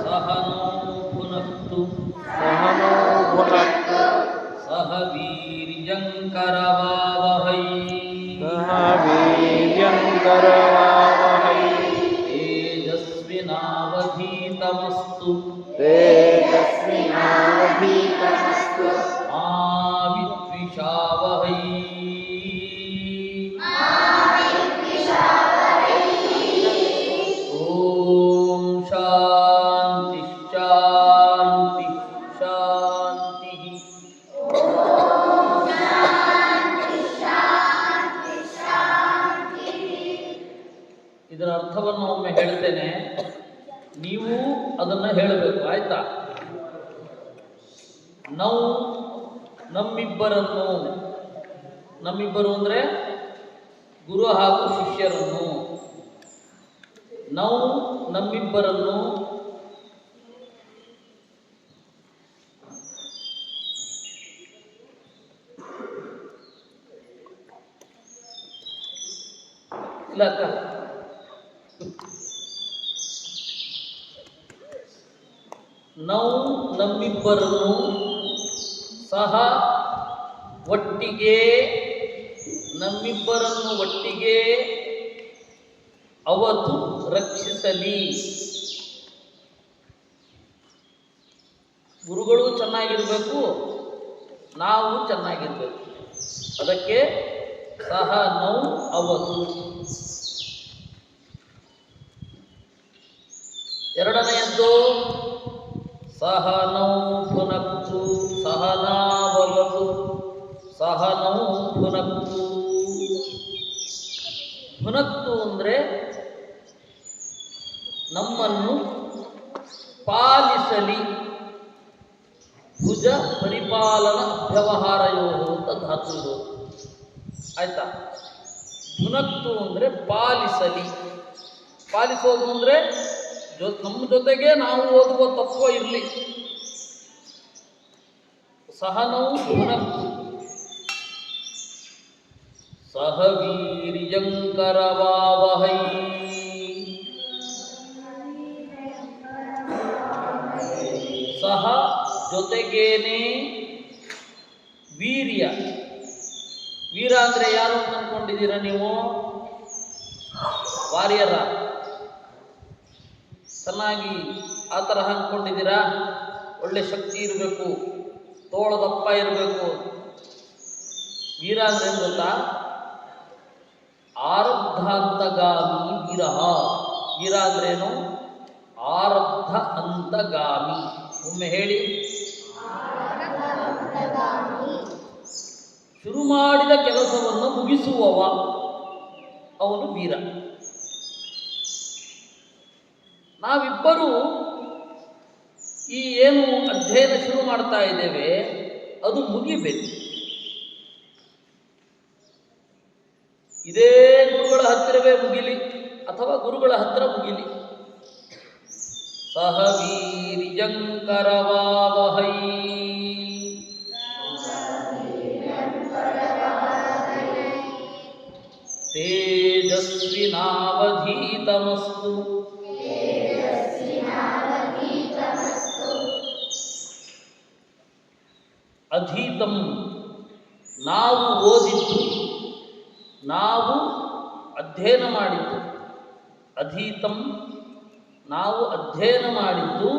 सहनौ भुनक्तु सह वीर्यङ्करवावहै तेजस्विनावधीतमस्तु मा विद्विषावहै ಓಂ ಶಾಂತಿ ಶಾಂತಿ ಶಾಂತಿ. ಇದರ ಅರ್ಥವನ್ನು ಒಮ್ಮೆ ಹೇಳ್ತೇನೆ, ನೀವು ಅದನ್ನು ಹೇಳಬೇಕು, ಆಯ್ತಾ? ನಾವು ನಮ್ಮಿಬ್ಬರು ಅಂದರೆ ಗುರು ಹಾಗೂ ಶಿಷ್ಯರನ್ನು, ನಾವು ನಮ್ಮಿಬ್ಬರನ್ನು ಇಲ್ಲ ಅಕ್ಕ, ನಾವು ನಮ್ಮಿಬ್ಬರನ್ನು ಸಹ ಒಟ್ಟಿಗೆ ಅವತು ರಕ್ಷಿಸಲಿ. ಗುರುಗಳು ಚೆನ್ನಾಗಿರಬೇಕು, ನಾವು ಚೆನ್ನಾಗಿರ್ಬೇಕು. ಅದಕ್ಕೆ ಸಹ ನೌ ಅವತು. ಎರಡನೆಯದ್ದು ಸಹ ನೌ ಭುನಕ್ತು ಸಹನಾವವತು ಸಹ ನೌ ಭುನಕ್ತು. ಭುನಕ್ತು ಅಂದರೆ ನಮ್ಮನ್ನು ಪಾಲಿಸಲಿ. ಭುಜ ಪರಿಪಾಲನ ಅಭ್ಯವಹಾರಯೋ ಅಂತ ಧಾತು ಇದು, ಆಯ್ತಾ? ಭುನಕ್ತು ಅಂದರೆ ಪಾಲಿಸಲಿ. ಪಾಲಿಸೋದು ಅಂದರೆ ನಮ್ಮ ಜೊತೆಗೆ ನಾವು ಓದುವ ತತ್ವ ಇರಲಿ. ಸಹನೌ ಭುನಕ್ತು ಸಹ ವೀರ್ಯಂಕರವಾವಹೈ. ಸಹ ಜೊತೆಗೇನೆ, ವೀರ್ಯ. ವೀರ ಅಂದರೆ ಯಾರು ಅಂತ ಅಂದ್ಕೊಂಡಿದ್ದೀರಾ ನೀವು? ವಾರಿಯರ ಚೆನ್ನಾಗಿ ಆ ತರಹ ಅಂದ್ಕೊಂಡಿದ್ದೀರಾ? ಒಳ್ಳೆ ಶಕ್ತಿ ಇರಬೇಕು, ತೋಳದಪ್ಪ ಇರಬೇಕು. ವೀರ ಅಂದರೆ ಏನು ಗೊತ್ತಾ? ಆರಬ್ಧಾಂತಗಾಮಿ ವೀರಃ. ವೀರ ಅಂದ್ರೇನು? ಆರಬ್ಧ ಅಂತಗಾಮಿ. ಒಮ್ಮೆ ಹೇಳಿ. ಶುರು ಮಾಡಿದ ಕೆಲಸವನ್ನು ಮುಗಿಸುವವ ಅವನು ವೀರ. ನಾವಿಬ್ಬರು ಈ ಏನು ಅಧ್ಯಯನ ಶುರು ಮಾಡ್ತಾ ಇದ್ದೇವೆ ಅದು ಮುಗಿಬೇಕು. ಇದೇ ಗುರುಗಳ ಹತ್ತಿರವೇ ಮುಗಿಲಿ ಅಥವಾ ಗುರುಗಳ ಹತ್ತಿರ ಮುಗಿಲಿ. ಸಹ ವೀರ್ಯಂಕರವಾವಹೈ ತೇಜಸ್ವಿನಾವಧೀತಮಸ್ತು. ಅಧೀತಂ ನಾವು ಓದಿದ್ದು, ನಾವು ಅಧ್ಯಯನ ಮಾಡಿದ್ದು. ಅಧೀತಂ ನಾವು ಅಧ್ಯಯನ ಮಾಡಿದ್ದು.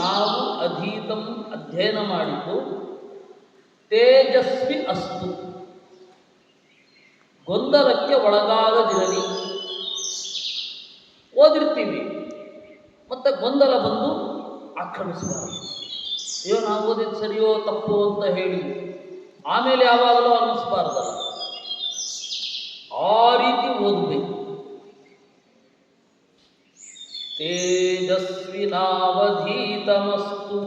ನಾವು ಅಧೀತಂ ಅಧ್ಯಯನ ಮಾಡಿದ್ದು. ತೇಜಸ್ವಿ ಅಸ್ತು ಗೊಂದಲಕ್ಕೆ ಒಳಗಾಗದಿರಲಿ. ಓದಿರ್ತೀವಿ ಮತ್ತೆ ಗೊಂದಲ ಬಂದು ಆಕ್ರಮಿಸಬಾರದು. ಅಯ್ಯೋ ನಾವು ಓದಿದ್ದು ಸರಿಯೋ ತಪ್ಪು ಅಂತ ಹೇಳಿ ಆಮೇಲೆ ಯಾವಾಗಲೂ ಅನ್ನಿಸ್ಬಾರ್ದಲ್ಲ, ಆ ರೀತಿ ಓದಬೇಕು. ತೇಜಸ್ವಿನಾವಧೀತಮಸ್ತು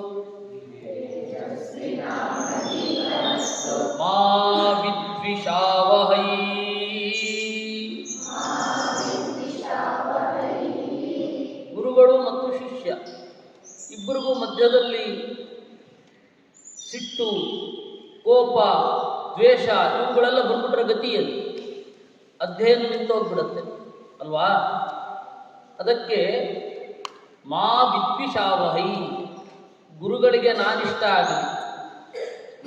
ಮಾ ವಿದ್ವಿಷಾವಹೈ. ಗುರುಗಳು ಮತ್ತು ಶಿಷ್ಯ ಇಬ್ಬರಿಗೂ ಮಧ್ಯದಲ್ಲಿ ಸಿಟ್ಟು, ಕೋಪ, ದ್ವೇಷ ಇವುಗಳೆಲ್ಲ ಬಂದ್ಬಿಟ್ರೆ ಗತಿಯಲ್ಲಿ ಅಧ್ಯಯನ ನಿಂತೋಗ್ಬಿಡುತ್ತೆ ಅಲ್ವಾ. ಅದಕ್ಕೆ ಮಾ ವಿದ್ವಿಷಾವಹೈ, ಗುರುಗಳಿಗೆ ನಾನಿಷ್ಟ ಆಗಲಿ,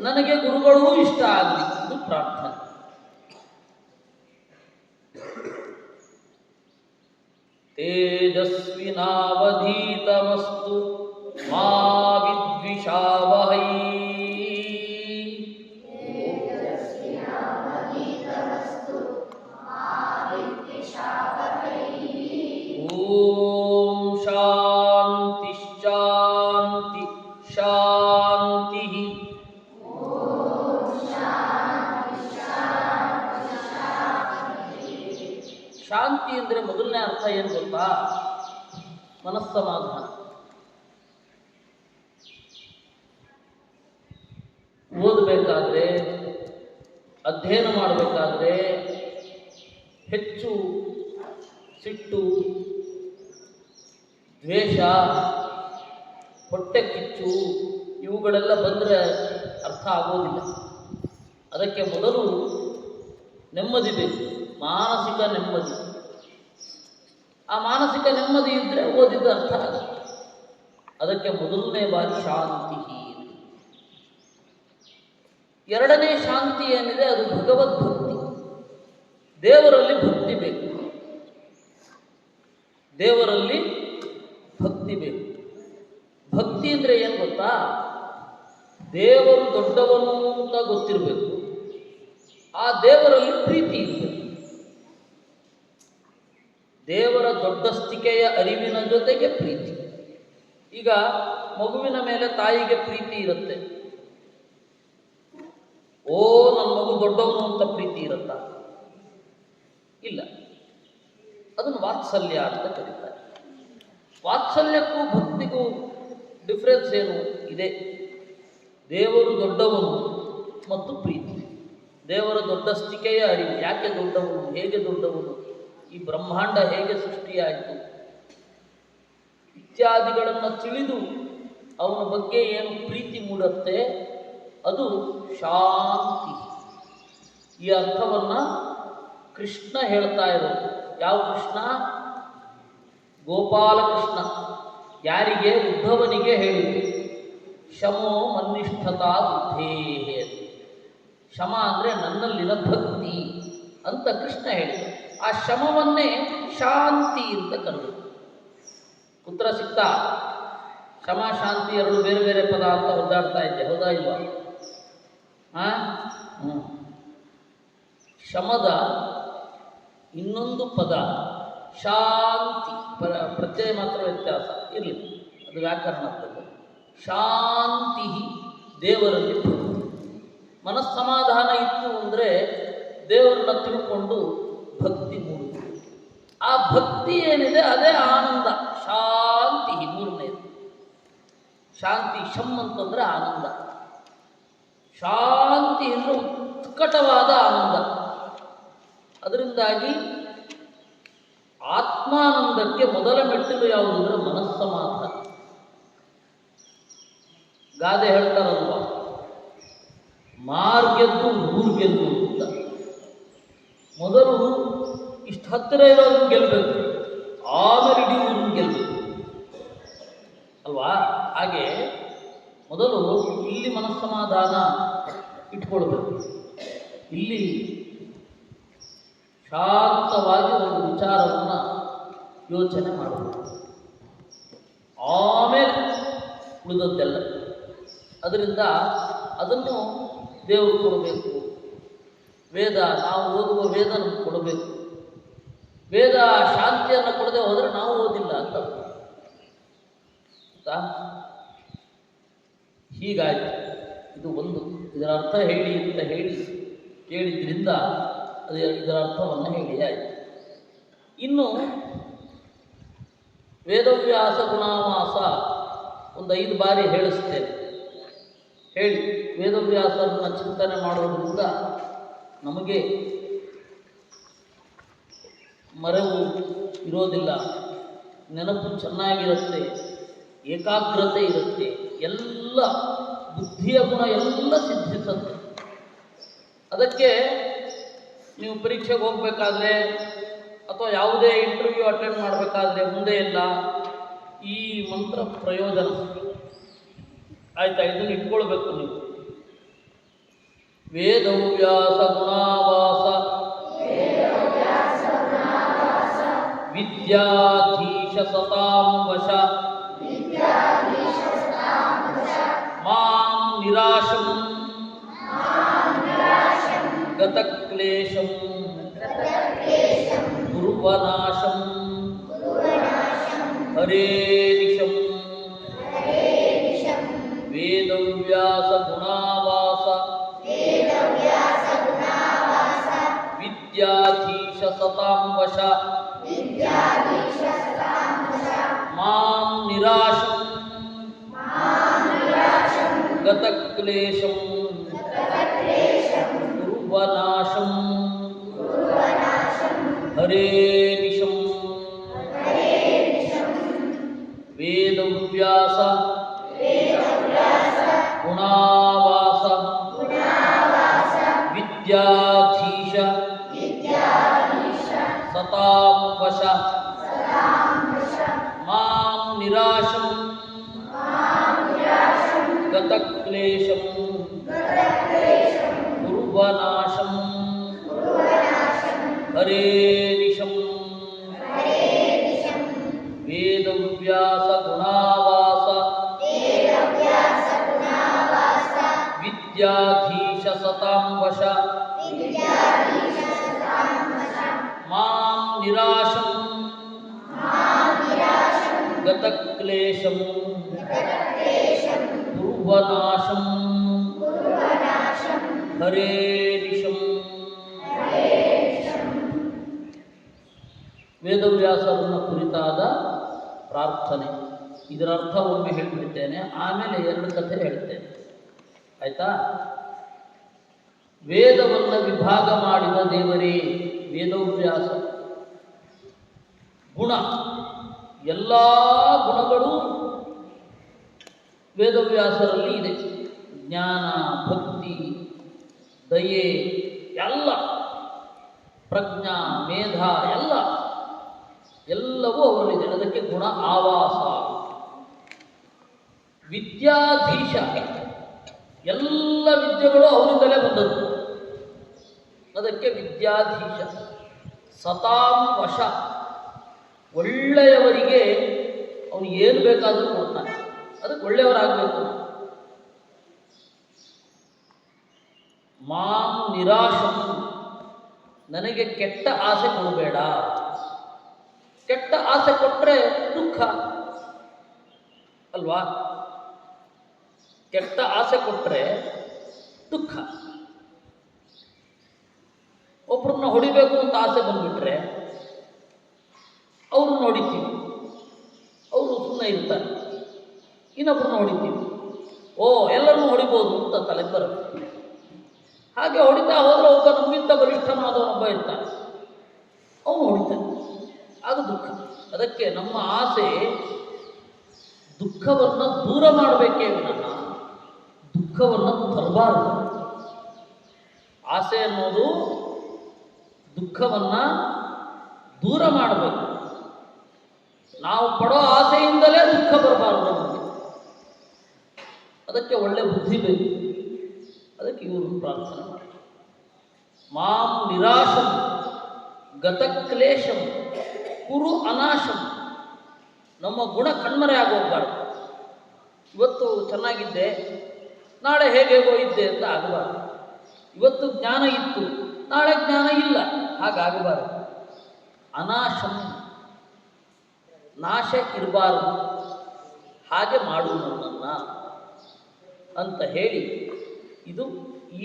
ನನಗೆ ಗುರುಗಳೂ ಇಷ್ಟ ಆಗಲಿ, ಇದು ಪ್ರಾರ್ಥನೆ. ತೇಜಸ್ವಿನಾವಧೀತಮಸ್ತು ಮಾ ವಿದ್ವಿಷಾವಹೈ. ಓಂ ಶಾಂತಿ ಶಾಂತಿ ಶಾಂತಿ. ಶಾಂತಿ ಅಂದರೆ ಮೊದಲನೇ ಅರ್ಥ ಏನು ಗೊತ್ತಾ? ಮನಸ್ಸಮಾಧಾನ. ಓದಬೇಕಾದ್ರೆ, ಅಧ್ಯಯನ ಮಾಡಬೇಕಾದ್ರೆ ಹೆಚ್ಚು ಸಿಟ್ಟು, ದ್ವೇಷ, ಹೊಟ್ಟೆ ಕಿಚ್ಚು ಇವುಗಳೆಲ್ಲ ಬಂದರೆ ಅರ್ಥ ಆಗೋದಿಲ್ಲ. ಅದಕ್ಕೆ ಮೊದಲು ನೆಮ್ಮದಿ ಬೇಕು, ಮಾನಸಿಕ ನೆಮ್ಮದಿ. ಆ ಮಾನಸಿಕ ನೆಮ್ಮದಿ ಇದ್ದರೆ ಓದಿದ ಅರ್ಥ ಆಗುತ್ತೆ. ಅದಕ್ಕೆ ಮೊದಲನೇ ಬಾರಿ ಶಾಂತಿ. ಎರಡನೇ ಶಾಂತಿ ಏನಿದೆ ಅದು ಭಗವದ್ಭಕ್ತಿ. ದೇವರಲ್ಲಿ ಭಕ್ತಿ ಬೇಕು, ದೇವರಲ್ಲಿ ಭಕ್ತಿ ಬೇಕು. ಭಕ್ತಿ ಅಂದರೆ ಏನು ಗೊತ್ತಾ? ದೇವರು ದೊಡ್ಡವನು ಅಂತ ಗೊತ್ತಿರಬೇಕು, ಆ ದೇವರಲ್ಲಿ ಪ್ರೀತಿ ಇರಬೇಕು. ದೇವರ ದೊಡ್ಡಸ್ತಿಕೆಯ ಅರಿವಿನ ಜೊತೆಗೆ ಪ್ರೀತಿ. ಈಗ ಮಗುವಿನ ಮೇಲೆ ತಾಯಿಗೆ ಪ್ರೀತಿ ಇರುತ್ತೆ, ಓ ನನ್ನ ಮಗು ದೊಡ್ಡವನು ಅಂತ ಪ್ರೀತಿ ಇರುತ್ತಾ? ಇಲ್ಲ. ಅದನ್ನು ವಾತ್ಸಲ್ಯ ಅಂತ ಕರೀತಾರೆ. ವಾತ್ಸಲ್ಯಕ್ಕೂ ಭಕ್ತಿಗೂ ಡಿಫ್ರೆನ್ಸ್ ಏನು ಇದೆ? ದೇವರು ದೊಡ್ಡವನು ಮತ್ತು ಪ್ರೀತಿ. ದೇವರ ದೊಡ್ಡಸ್ತಿಕೆಯ ಅರಿವು. ಯಾಕೆ ದೊಡ್ಡವನು, ಹೇಗೆ ದೊಡ್ಡವನು, ಈ ಬ್ರಹ್ಮಾಂಡ ಹೇಗೆ ಸೃಷ್ಟಿಯಾಯಿತು ಇತ್ಯಾದಿಗಳನ್ನು ತಿಳಿದು ಅವನ ಬಗ್ಗೆ ಏನು ಪ್ರೀತಿ ಮೂಡುತ್ತೆ, ಅದು ಶಾಂತಿ. ಈ ಅರ್ಥವನ್ನು ಕೃಷ್ಣ ಹೇಳ್ತಾ ಇರೋದು. ಯಾವ ಕೃಷ್ಣ? ಗೋಪಾಲಕೃಷ್ಣ. ಯಾರಿಗೆ? ಉದ್ಧವನಿಗೆ ಹೇಳಿದೆ. ಶಮೋ ಮನ್ನಿಷ್ಠತಾ ಬುದ್ಧೇಹೇ. ಶಮ ಅಂದರೆ ನನ್ನಲ್ಲಿನ ಭಕ್ತಿ ಅಂತ ಕೃಷ್ಣ ಹೇಳಿದ. ಆ ಶಮವನ್ನೇ ಶಾಂತಿ ಅಂತ ಕರೆದು. ಉತ್ತರ ಸಿಗ್ತಾ? ಶಮ ಶಾಂತಿ ಎರಡು ಬೇರೆ ಬೇರೆ ಪದ ಅಂತ ಒದ್ದಾಡ್ತಾ ಇದ್ದೆ, ಹೌದಾ ಇಲ್ವಾ? ಶಮದ ಇನ್ನೊಂದು ಪದ ಶಾಂತಿ. ಪ್ರತ್ಯಯ ಮಾತ್ರ ವ್ಯತ್ಯಾಸ ಇರಲಿ, ಅದು ವ್ಯಾಕರಣದ್ದು. ಶಾಂತಿ ದೇವರಲ್ಲಿ ಭಕ್ತಿ. ಮನಸ್ಸಮಾಧಾನ ಇತ್ತು ಅಂದರೆ ದೇವರನ್ನ ತಿಳ್ಕೊಂಡು ಭಕ್ತಿ ಮೂಡುತ್ತೆ. ಆ ಭಕ್ತಿ ಏನಿದೆ ಅದೇ ಆನಂದ. ಶಾಂತಿ ಮೂರನೇದು. ಶಾಂತಿ ಶಮ್ ಅಂತಂದರೆ ಆನಂದ. ಶಾಂತಿ ಅಂದರೆ ಉತ್ಕಟವಾದ ಆನಂದ. ಅದರಿಂದಾಗಿ ಆತ್ಮಾನಂದಕ್ಕೆ ಮೊದಲ ಮೆಟ್ಟಿಲು ಯಾವುದು ಅಂದರೆ ಮನಸ್ಸಮಾಧಾನ. ಗಾದೆ ಹೇಳ್ತಾರಲ್ವ, ಮಾರ್ಗೆದ್ದು ಊರ್ಗೆದ್ದು ಅಂತ. ಮೊದಲು ಇಷ್ಟು ಹತ್ತಿರ ಇರೋದನ್ನು ಗೆಲ್ಲಬೇಕು, ಆಮೇಲೆ ಇಡೀ ಊರನ್ನು ಗೆಲ್ಲಬೇಕು ಅಲ್ವಾ? ಹಾಗೆ ಮೊದಲು ಇಲ್ಲಿ ಮನಸ್ಸಮಾಧಾನ ಇಟ್ಕೊಳ್ಬೇಕು. ಇಲ್ಲಿ ಶಾಂತವಾಗಿ ಒಂದು ವಿಚಾರವನ್ನು ಯೋಚನೆ ಮಾಡಬೇಕು, ಆಮೇಲೆ ಉಳಿದದ್ದೆಲ್ಲ. ಅದರಿಂದ ಅದನ್ನು ದೇವರು ಕೊಡಬೇಕು. ವೇದ, ನಾವು ಓದುವ ವೇದ ನಮ್ಗೆ ಕೊಡಬೇಕು. ವೇದ ಶಾಂತಿಯನ್ನು ಕೊಡದೆ ಹೋದರೆ ನಾವು ಓದಿಲ್ಲ ಅಂತ ಆಯ್ತಾ? ಹೀಗಾಯಿತು. ಇದು ಒಂದು. ಇದರ ಅರ್ಥ ಹೇಳಿ ಅಂತ ಹೇಳಿ ಕೇಳಿದ್ರಿಂದ ಇದರ ಅರ್ಥವನ್ನು ಹೇಳಿ ಆಯಿತು. ಇನ್ನು ವೇದವ್ಯಾಸ ಗುಣಾಮಾಸ ಒಂದು 5 ಬಾರಿ ಹೇಳಿಸ್ತೇನೆ. ಹೇಳಿ ವೇದವ್ಯಾಸರನ್ನು ಚಿಂತನೆ ಮಾಡೋದ್ರಿಂದ ನಮಗೆ ಮರೆವು ಇರೋದಿಲ್ಲ, ನೆನಪು ಚೆನ್ನಾಗಿರುತ್ತೆ, ಏಕಾಗ್ರತೆ ಇರುತ್ತೆ, ಎಲ್ಲ ಬುದ್ಧಿಯ ಗುಣ ಎಲ್ಲ ಸಿದ್ಧಿಸುತ್ತೆ. ಅದಕ್ಕೆ ನೀವು ಪರೀಕ್ಷೆಗೆ ಹೋಗಬೇಕಾದ್ರೆ ಅಥವಾ ಯಾವುದೇ ಇಂಟರ್ವ್ಯೂ ಅಟೆಂಡ್ ಮಾಡಬೇಕಾದ್ರೆ ಮುಂದೆ ಎಲ್ಲ ಈ ಮಂತ್ರ ಪ್ರಯೋಜನ. ಆಯ್ತಾ? ಇದನ್ನು ಇಟ್ಕೊಳ್ಬೇಕು ನೀವು. ವೇದವ್ಯಾಸ ಗುಣಾವಾಸ ವಿದ್ಯಾಧೀಶ ಸತಾಂ ವಶ ಮಾಂ ನಿರಾಶಂ ಗತಕ್ಲೇಶಂ ಕುರ್ವನಾಶಂ ಹರೇನಿಶಂ. ವೇದವ್ಯಾಸ ಗುಣಾವಾಸ ವಿದ್ಯಾಧೀಶ ಸತಾಂ ವಶ ಮಾಂ ನಿರಾಶಂ ಗತಕ್ಲೇಶಂ ಕುರ್ವನಾಶಂ ಹರೇನಿಶಂ. ವೇದವ್ಯಾಸ ಗುಣಾವಾಸ ವಿದ್ಯಾಧೀಶ ಸತಾಂ ವಶ ಮಾಂ ನಿರಾಶಂ ಗತಕ್ಲೇಶಂ ಕುರ್ವನಾಶಂ ಹರೇನಿಶಂ. ವೇದವ್ಯಾಸ ಗುಣಾವಾಸ ವಿದ್ಯಾಧೀಶ ಸತಾಂ ವಶ ಮಾಂ ನಿರಾಶಂ ಗತಕ್ಲೇಶಂ ಕುರ್ವನಾಶಂ ಹರೇನಿಶಂ. ವೇದವ್ಯಾಸರನ್ನು ಕುರಿತಾದ ಪ್ರಾರ್ಥನೆ. ಇದರ ಅರ್ಥ ಒಮ್ಮೆ ಹೇಳಿಬಿಡ್ತೇನೆ, ಆಮೇಲೆ 2 ಕಥೆ ಹೇಳ್ತೇನೆ. ಆಯ್ತಾ? ವೇದವನ್ನು ವಿಭಾಗ ಮಾಡಿದ ದೇವರೇ ವೇದವ್ಯಾಸ. ಗುಣ, ಎಲ್ಲ ಗುಣಗಳು ವೇದವ್ಯಾಸರಲ್ಲಿ ಇದೆ. ಜ್ಞಾನ, ಭಕ್ತಿ, ದಯೆ, ಎಲ್ಲ, ಪ್ರಜ್ಞಾ, ಮೇಧ, ಎಲ್ಲವೂ ಅವರಲ್ಲಿದೆ. ಅದಕ್ಕೆ ಗುಣ ಆವಾಸ. ವಿದ್ಯಾಧೀಶ, ಎಲ್ಲ ವಿದ್ಯೆಗಳು ಅವರಿಂದಲೇ ಬಂದದ್ದು. ಅದಕ್ಕೆ ವಿದ್ಯಾಧೀಶ. ಸತಾಂ ವಶ, ಒಳ್ಳೆಯವರಿಗೆ ಅವನು ಏನು ಬೇಕಾದರೂ ಕೊಡ್ತಾನೆ. ಅದಕ್ಕೆ ಒಳ್ಳೆಯವರಾಗಬೇಕು. ಮಾಂ ನಿರಾಶಂ, ನನಗೆ ಕೆಟ್ಟ ಆಸೆ ಕೊಡಬೇಡ. ಕೆಟ್ಟ ಆಸೆ ಕೊಟ್ಟರೆ ದುಃಖ ಅಲ್ವಾ? ಕೆಟ್ಟ ಆಸೆ ಕೊಟ್ಟರೆ ದುಃಖ. ಒಬ್ಬರನ್ನ ಹೊಡಿಬೇಕು ಅಂತ ಆಸೆ ಬಂದುಬಿಟ್ರೆ ಅವ್ರನ್ನ ಹೊಡಿತೀವಿ, ಅವರು ಸುಮ್ಮನೆ ಇರ್ತಾರೆ. ಇನ್ನೊಬ್ಬರನ್ನ ಹೊಡಿತೀವಿ, ಎಲ್ಲರನ್ನೂ ಹೊಡಿಬೋದು ಅಂತ ತಲೆ ಬರುತ್ತೆ. ಹಾಗೆ ಹೊಡಿತಾ ಹೋದರೆ ಒಬ್ಬ ನಮ್ಮಿಂದ ಬಲಿಷ್ಠನಾದವನೊಬ್ಬ ಇರ್ತಾನೆ, ಅವನು ಹೊಡಿತಾನೆ, ಅದು ದುಃಖ. ಅದಕ್ಕೆ ನಮ್ಮ ಆಸೆ ದುಃಖವನ್ನು ದೂರ ಮಾಡಬೇಕೇ ವಿನಃ ದುಃಖವನ್ನು ತರಬಾರದು. ಆಸೆ ಅನ್ನೋದು ದುಃಖವನ್ನು ದೂರ ಮಾಡಬೇಕು. ನಾವು ಪಡೋ ಆಸೆಯಿಂದಲೇ ದುಃಖ ಬರಬಾರದು ನಮಗೆ. ಅದಕ್ಕೆ ಒಳ್ಳೆ ಬುದ್ಧಿ ಬೇಕು. ಅದಕ್ಕೆ ಇವರು ಪ್ರಾರ್ಥನೆ ಮಾಡಿ. ಮಾಂ ನಿರಾಶಂ ಗತಕ್ಲೇಶಂ ಕುರು ಅನಾಶಂ. ನಮ್ಮ ಗುಣ ಕಣ್ಮರೆ ಆಗೋಗ್ಬಾರ್ದು. ಇವತ್ತು ಚೆನ್ನಾಗಿದ್ದೆ, ನಾಳೆ ಹೇಗೇಗೋ ಇದ್ದೆ ಅಂತ ಆಗಬಾರ್ದು. ಇವತ್ತು ಜ್ಞಾನ ಇತ್ತು, ನಾಳೆ ಜ್ಞಾನ ಇಲ್ಲ, ಹಾಗಾಗಬಾರದು. ಅನಾಶಂ, ನಾಶ ಇರಬಾರದು, ಹಾಗೆ ಮಾಡು ನನ್ನನ್ನು ಅಂತ ಹೇಳಿ, ಇದು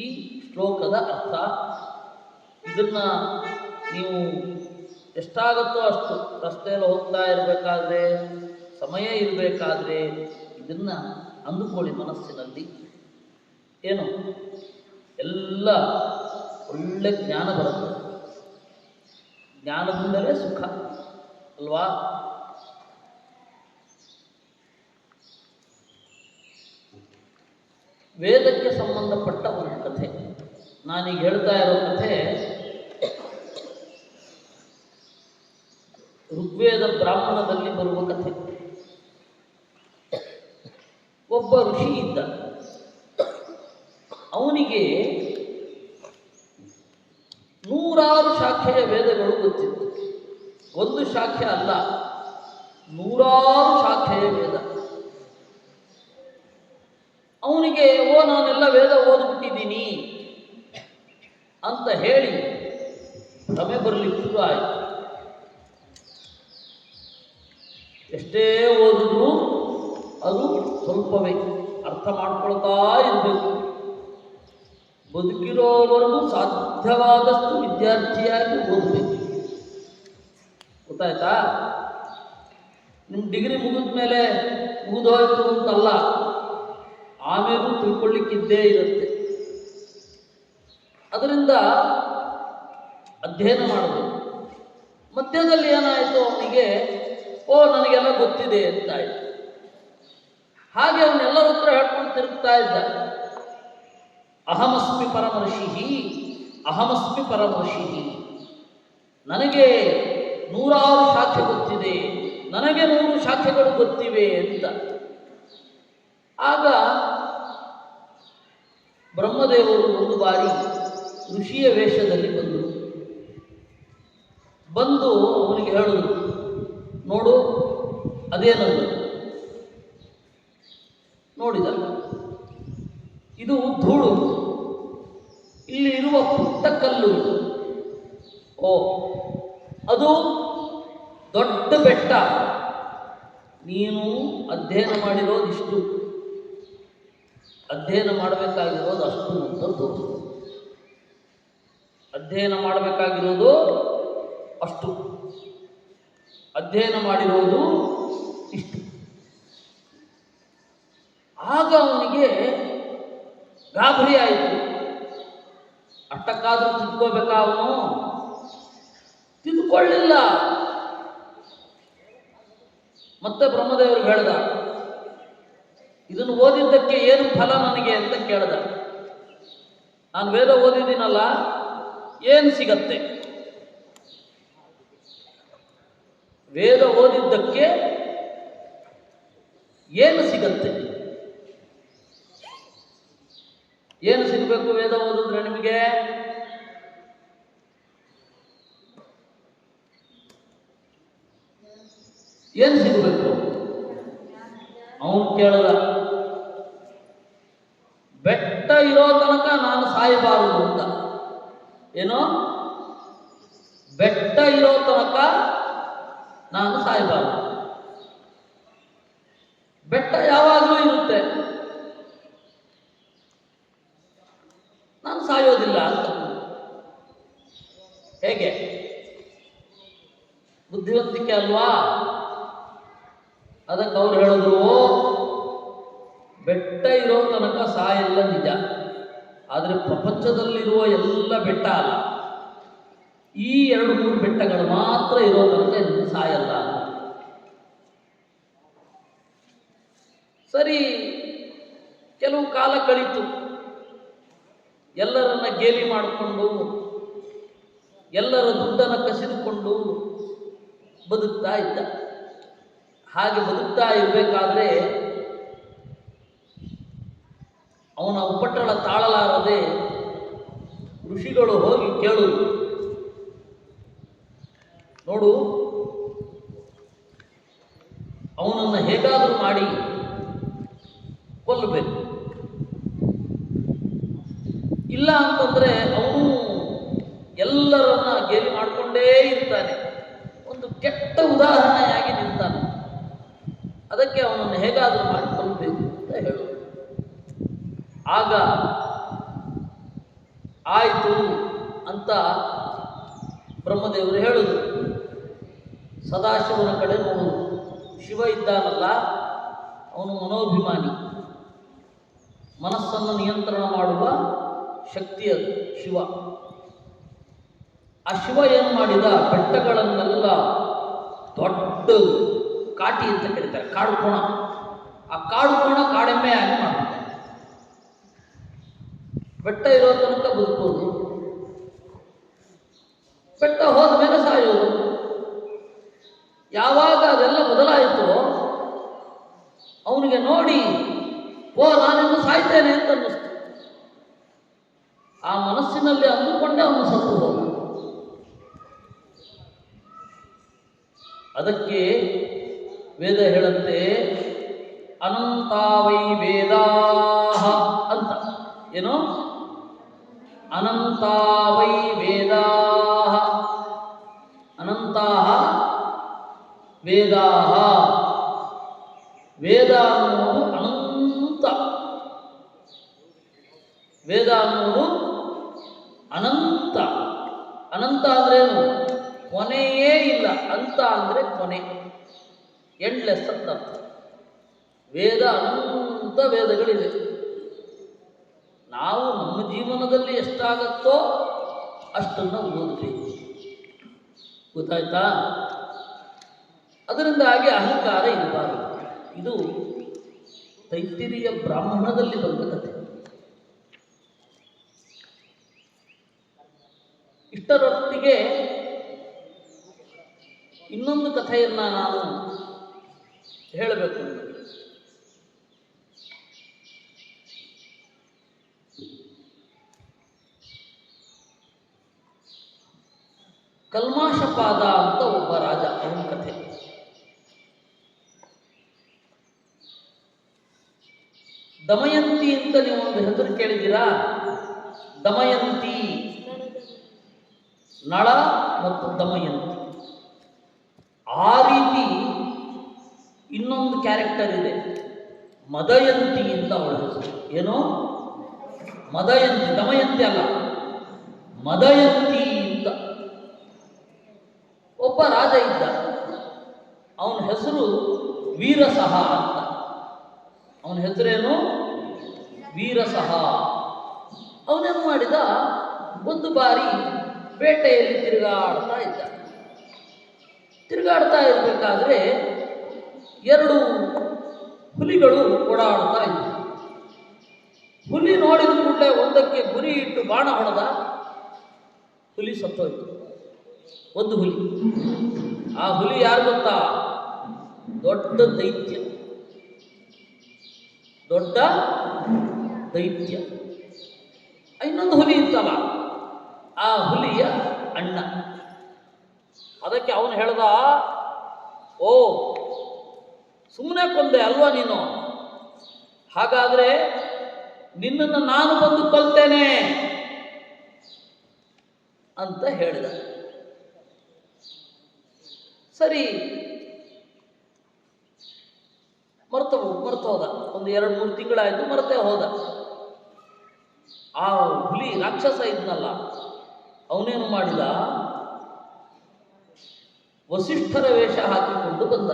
ಈ ಶ್ಲೋಕದ ಅರ್ಥ. ಇದನ್ನು ನೀವು ಎಷ್ಟಾಗುತ್ತೋ ಅಷ್ಟು ರಸ್ತೆಯಲ್ಲಿ ಹೋಗ್ತಾ ಇರಬೇಕಾದ್ರೆ, ಸಮಯ ಇರಬೇಕಾದ್ರೆ ಇದನ್ನು ಅಂದುಕೊಳ್ಳಿ ಮನಸ್ಸಿನಲ್ಲಿ. ಏನು ಎಲ್ಲ ಒಳ್ಳೆ ಜ್ಞಾನ ಬರುತ್ತೆ. ಜ್ಞಾನದಿಂದಲೇ ಸುಖ ಅಲ್ವಾ? ವೇದಕ್ಕೆ ಸಂಬಂಧಪಟ್ಟ ಒಂದು ಕಥೆ. ನಾನೀಗ ಹೇಳ್ತಾ ಇರೋ ಕಥೆ ಋಗ್ವೇದ ಬ್ರಾಹ್ಮಣದಲ್ಲಿ ಬರುವ ಕಥೆ. ಒಬ್ಬ ಋಷಿ ಇದ್ದ. ಅವನಿಗೆ ನೂರಾರು ಶಾಖೆಯ ವೇದಗಳು ಗೊತ್ತಿತ್ತು. ಒಂದು ಶಾಖೆ ಅಲ್ಲ, ನೂರಾರು ಶಾಖೆಯ ವೇದ. ಅವನಿಗೆ ನಾನೆಲ್ಲ ವೇದ ಓದ್ಬಿಟ್ಟಿದ್ದೀನಿ ಅಂತ ಹೇಳಿ ಭ್ರಮೆ ಬರಲಿಕ್ಕೆ ಶುರು ಆಯಿತು. ಎಷ್ಟೇ ಓದಿದ್ರು ಅದು ಸ್ವಲ್ಪವೇ, ಅರ್ಥ ಮಾಡ್ಕೊಳ್ತಾ ಇರಬೇಕು. ಬದುಕಿರೋವರೆಗೂ ಸಾಧ್ಯವಾದಷ್ಟು ವಿದ್ಯಾರ್ಥಿಯಾಗಿ ಓದಬೇಕು. ಗೊತ್ತಾಯ್ತಾ? ನಿಮ್ಮ ಡಿಗ್ರಿ ಮುಗಿದ ಮೇಲೆ ಮುಗಿದೋಯ್ತು ಅಂತಲ್ಲ, ಆಮೇಲೂ ತಿಳ್ಕೊಳ್ಳಿಕ್ಕಿದ್ದೇ ಇರುತ್ತೆ. ಅದರಿಂದ ಅಧ್ಯಯನ ಮಾಡಬೇಕು. ಮಧ್ಯದಲ್ಲಿ ಏನಾಯಿತು, ಅವನಿಗೆ ನನಗೆಲ್ಲ ಗೊತ್ತಿದೆ ಅಂತಾಯಿತು. ಹಾಗೆ ಅವನ್ನೆಲ್ಲರ ಹತ್ರ ಹೇಳ್ಕೊಂಡು ತಿರುಗ್ತಾ ಇದ್ದ. ಅಹಮಸ್ಮಿ ಪರಮರ್ಷಿ, ಅಹಮಸ್ಮಿ ಪರಮರ್ಷಿ, ನನಗೆ ನೂರಾರು ಶಾಖೆ ಗೊತ್ತಿದೆ, ನನಗೆ 100 ಶಾಖೆಗಳು ಗೊತ್ತಿವೆ ಅಂತ. ಆಗ ಬ್ರಹ್ಮದೇವರು ಒಂದು ಬಾರಿ ಋಷಿಯ ವೇಷದಲ್ಲಿ ಬಂದು ಅವನಿಗೆ ಹೇಳಿದ್ರು, ನೋಡು ಅದೇನದು. ನೋಡಿದ, ಇದು ಧೂಳು, ಇಲ್ಲಿ ಇರುವ ಪುಟ್ಟ ಕಲ್ಲು ಇದು. ಅದು ದೊಡ್ಡ ಬೆಟ್ಟ. ನೀನು ಅಧ್ಯಯನ ಮಾಡಿರೋದಿಷ್ಟು, ಅಧ್ಯಯನ ಮಾಡಬೇಕಾಗಿರೋದು ಅಷ್ಟು ಅಂತ. ಅಧ್ಯಯನ ಮಾಡಬೇಕಾಗಿರೋದು ಅಷ್ಟು, ಅಧ್ಯಯನ ಮಾಡಿರೋದು ಇಷ್ಟು. ಆಗ ಅವನಿಗೆ ಗಾಬರಿ ಆಯಿತು. ಅಷ್ಟಕ್ಕಾದರೂ ತಿದ್ಕೋಬೇಕಾ? ಅವನು ತಿದ್ಕೊಳ್ಳಿಲ್ಲ. ಮತ್ತೆ ಬ್ರಹ್ಮದೇವರು ಹೇಳ್ದ, ಇದನ್ನು ಓದಿದ್ದಕ್ಕೆ ಏನು ಫಲ ನನಗೆ ಅಂತ ಕೇಳ್ದ. ನಾನು ವೇದ ಓದಿದ್ದೀನಲ್ಲ, ಏನು ಸಿಗತ್ತೆ? ವೇದ ಓದಿದ್ದಕ್ಕೆ ಏನು ಸಿಗತ್ತೆ? ಏನು ಸಿಗಬೇಕು ವೇದ ಓದಿದ್ರೆ ನಿಮಗೆ? ಏನು ಸಿಗಬೇಕು? ಅವನು ಕೇಳದ, ಬೆಟ್ಟ ಇರೋ ತನಕ ನಾನು ಸಾಯಬಾರದು ಅಂತ. ಏನೋ ಬೆಟ್ಟ ಇರೋ ತನಕ ನಾನು ಸಾಯಬಾರದು. ಬೆಟ್ಟ ಯಾವಾಗಲೂ ಇರುತ್ತೆ, ನಾನು ಸಾಯೋದಿಲ್ಲ ಅಂತ. ಹೇಗೆ? ಬುದ್ಧಿವಂತಿಕೆ ಅಲ್ವಾ? ಅದಕ್ಕೆ ಅವ್ರು ಹೇಳಿದ್ರು, ಬೆಟ್ಟ ಇರೋ ತನಕ ಸಾಯಲ್ಲ ನಿಜ, ಆದರೆ ಪ್ರಪಂಚದಲ್ಲಿರುವ ಎಲ್ಲ ಬೆಟ್ಟ ಅಲ್ಲ, ಈ 2-3 ಬೆಟ್ಟಗಳು ಮಾತ್ರ ಇರೋ ತನಕ ಸಾಯಲ್ಲ. ಸರಿ, ಕೆಲವು ಕಾಲ ಕಳೀತು. ಎಲ್ಲರನ್ನ ಗೇಲಿ ಮಾಡಿಕೊಂಡು, ಎಲ್ಲರ ದುಡ್ಡನ್ನು ಕಸಿದುಕೊಂಡು ಬದುಕ್ತಾ ಇದ್ದ. ಹಾಗೆ ಬದುಕ್ತಾ ಇರಬೇಕಾದ್ರೆ ಅವನ ಉಪಟಳ ತಾಳಲಾರದೆ ಋಷಿಗಳು ಹೋಗಿ ಕೇಳುವುದು, ನೋಡು, ಅವನನ್ನು ಹೇಗಾದರೂ ಮಾಡಿ ಕೊಲ್ಲಬೇಕು. ಇಲ್ಲ ಅಂತಂದರೆ ಅವನು ಎಲ್ಲರನ್ನ ಗೇಲಿ ಮಾಡಿಕೊಂಡೇ ಇರ್ತಾನೆ, ಒಂದು ಕೆಟ್ಟ ಉದಾಹರಣೆಯಾಗಿ ನಿಲ್ತಾನೆ. ಅದಕ್ಕೆ ಅವನನ್ನು ಹೇಗಾದರೂ ಮಾಡಿ ಕೊಲ್ಲಬೇಕು ಅಂತ ಹೇಳು. ಆಗ ಆಯಿತು ಅಂತ ಬ್ರಹ್ಮದೇವರು ಹೇಳಿದ್ರು. ಸದಾಶಿವನ ಕಡೆ ನೋಡುವುದು. ಶಿವ ಇದ್ದಾನಲ್ಲ, ಅವನು ಮನೋಭಿಮಾನಿ, ಮನಸ್ಸನ್ನು ನಿಯಂತ್ರಣ ಮಾಡುವ ಶಕ್ತಿ ಅದು ಶಿವ. ಆ ಶಿವ ಏನು ಮಾಡಿದ, ಬೆಟ್ಟಗಳನ್ನೆಲ್ಲ ದೊಡ್ಡ ಕಾಟಿ ಅಂತ ಕರೀತಾರೆ, ಕಾಡು ಕೋಣ. ಆ ಕಾಡು ಕೋಣ ಕಾಡೆಮ್ಮೆ ಆಗಿ ಮಾಡ್ತಾರೆ. ಬೆಟ್ಟ ಇರೋ ತನಕ ಬದುಕೋದು, ಇವರು. ಯಾವಾಗ ಅದೆಲ್ಲ ಬದಲಾಯಿತು ಅವನಿಗೆ ನೋಡಿ ನಾನಿನ್ನು ಸಾಯ್ತೇನೆ ಅಂತ ಅನ್ನಿಸ್ತು. ಆ ಮನಸ್ಸಿನಲ್ಲಿ ಅಂದುಕೊಂಡೇ ಅವನು ಸತ್ತು ಹೋದ. ಅದಕ್ಕೆ ವೇದ ಹೇಳುತ್ತೆ ಅನಂತಾವೈ ವೇದಾಹ ಅಂತ. ಏನು? ಅನಂತಾವೈ ವೇದಾಹ, ಅನಂತಾಹ ವೇದಾಹ. ವೇದ ಅನ್ನುವುದು ಅನಂತ, ವೇದ ಅನ್ನುವುದು ಅನಂತ. ಅನಂತ ಅಂದ್ರೇನು? ಕೊನೆಯೇ ಇಲ್ಲ. ಅಂತ ಅಂದರೆ ಕೊನೆ, ಎಂಡ್ಲೆಸ್ ಅಂತ ಅರ್ಥ. ವೇದ ಅನಂತ ವೇದಗಳಿವೆ. ನಾವು ನಮ್ಮ ಜೀವನದಲ್ಲಿ ಎಷ್ಟಾಗತ್ತೋ ಅಷ್ಟನ್ನು ಓದಬೇಕು. ಗೊತ್ತಾಯ್ತಾ? ಅದರಿಂದಾಗಿ ಅಹಂಕಾರ ಇರಬಾರದು. ಇದು ತೈತ್ತಿರಿಯ ಬ್ರಾಹ್ಮಣದಲ್ಲಿ ಬಂದ ಕಥೆ. ಇಷ್ಟರೊಟ್ಟಿಗೆ ಇನ್ನೊಂದು ಕಥೆಯನ್ನು ನಾನು ಹೇಳಬೇಕು ನಿಮಗೆ. ಕಲ್ಮಾಶಪಾದ ಅಂತ ಒಬ್ಬ ರಾಜ, ಅವನ ಕಥೆ. ದಮಯಂತಿ ಅಂತ ನೀವು ಒಂದು ಹೆಸರು ಕೇಳಿದ್ದೀರಾ? ದಮಯಂತಿ, ನಳ ಮತ್ತು ದಮಯಂತಿ. ಆ ರೀತಿ ಇನ್ನೊಂದು ಕ್ಯಾರೆಕ್ಟರ್ ಇದೆ, ಮದಯಂತಿ ಅಂತ ಅವಳ ಹೆಸರು. ಏನು? ಮದಯಂತಿ, ದಮಯಂತಿ ಅಲ್ಲ, ಮದಯಂತಿ ಅಂತ ಒಬ್ಬ ರಾಜ ಇದ್ದ. ಅವನ ಹೆಸರು ವೀರಸಹ ಅಂತ. ಅವನ ಹೆಸರೇನು? ವೀರಸಹ. ಅವನೇನು ಮಾಡಿದ, ಒಂದು ಬಾರಿ ಬೇಟೆಯಲ್ಲಿ ತಿರುಗಾಡ್ತಾ ಇದ್ದ. ತಿರುಗಾಡ್ತಾ ಇರಬೇಕಾದ್ರೆ ಎರಡು ಹುಲಿಗಳು ಓಡಾಡ್ತಾ ಇದ್ದ. ಹುಲಿ ನೋಡಿದ ಕೂಡಲೇ ಒಂದಕ್ಕೆ ಗುರಿ ಇಟ್ಟು ಬಾಣ ಹೊಡೆದ. ಹುಲಿ ಸತ್ತೋಯ್ತು. ಒಂದು ಹುಲಿ. ಆ ಹುಲಿ ಯಾರು ಗೊತ್ತಾ? ದೊಡ್ಡ ದೈತ್ಯ, ದೊಡ್ಡ ದೈತ್ಯ. ಇನ್ನೊಂದು ಹುಲಿ ಇತ್ತಲ್ಲ, ಆ ಹುಲಿಯ ಅಣ್ಣ. ಅದಕ್ಕೆ ಅವನು ಹೇಳ್ದ, ಓ ಸುಮ್ಮನೆ ಕೊಂದೆ ಅಲ್ವಾ ನೀನು? ಹಾಗಾದರೆ ನಿನ್ನನ್ನು ನಾನು ಬಂದು ಕೊಲ್ತೇನೆ ಅಂತ ಹೇಳಿದ. ಸರಿ, ಮರ್ತು ಹೋದ. ಒಂದು 2-3 ತಿಂಗಳಾಯಿತು, ಮರ್ತೇ ಹೋದ. ಆ ಹುಲಿ ರಾಕ್ಷಸ ಇದ್ನಲ್ಲ, ಅವನೇನು ಮಾಡಿದ, ವಸಿಷ್ಠರ ವೇಷ ಹಾಕಿಕೊಂಡು ಬಂದ.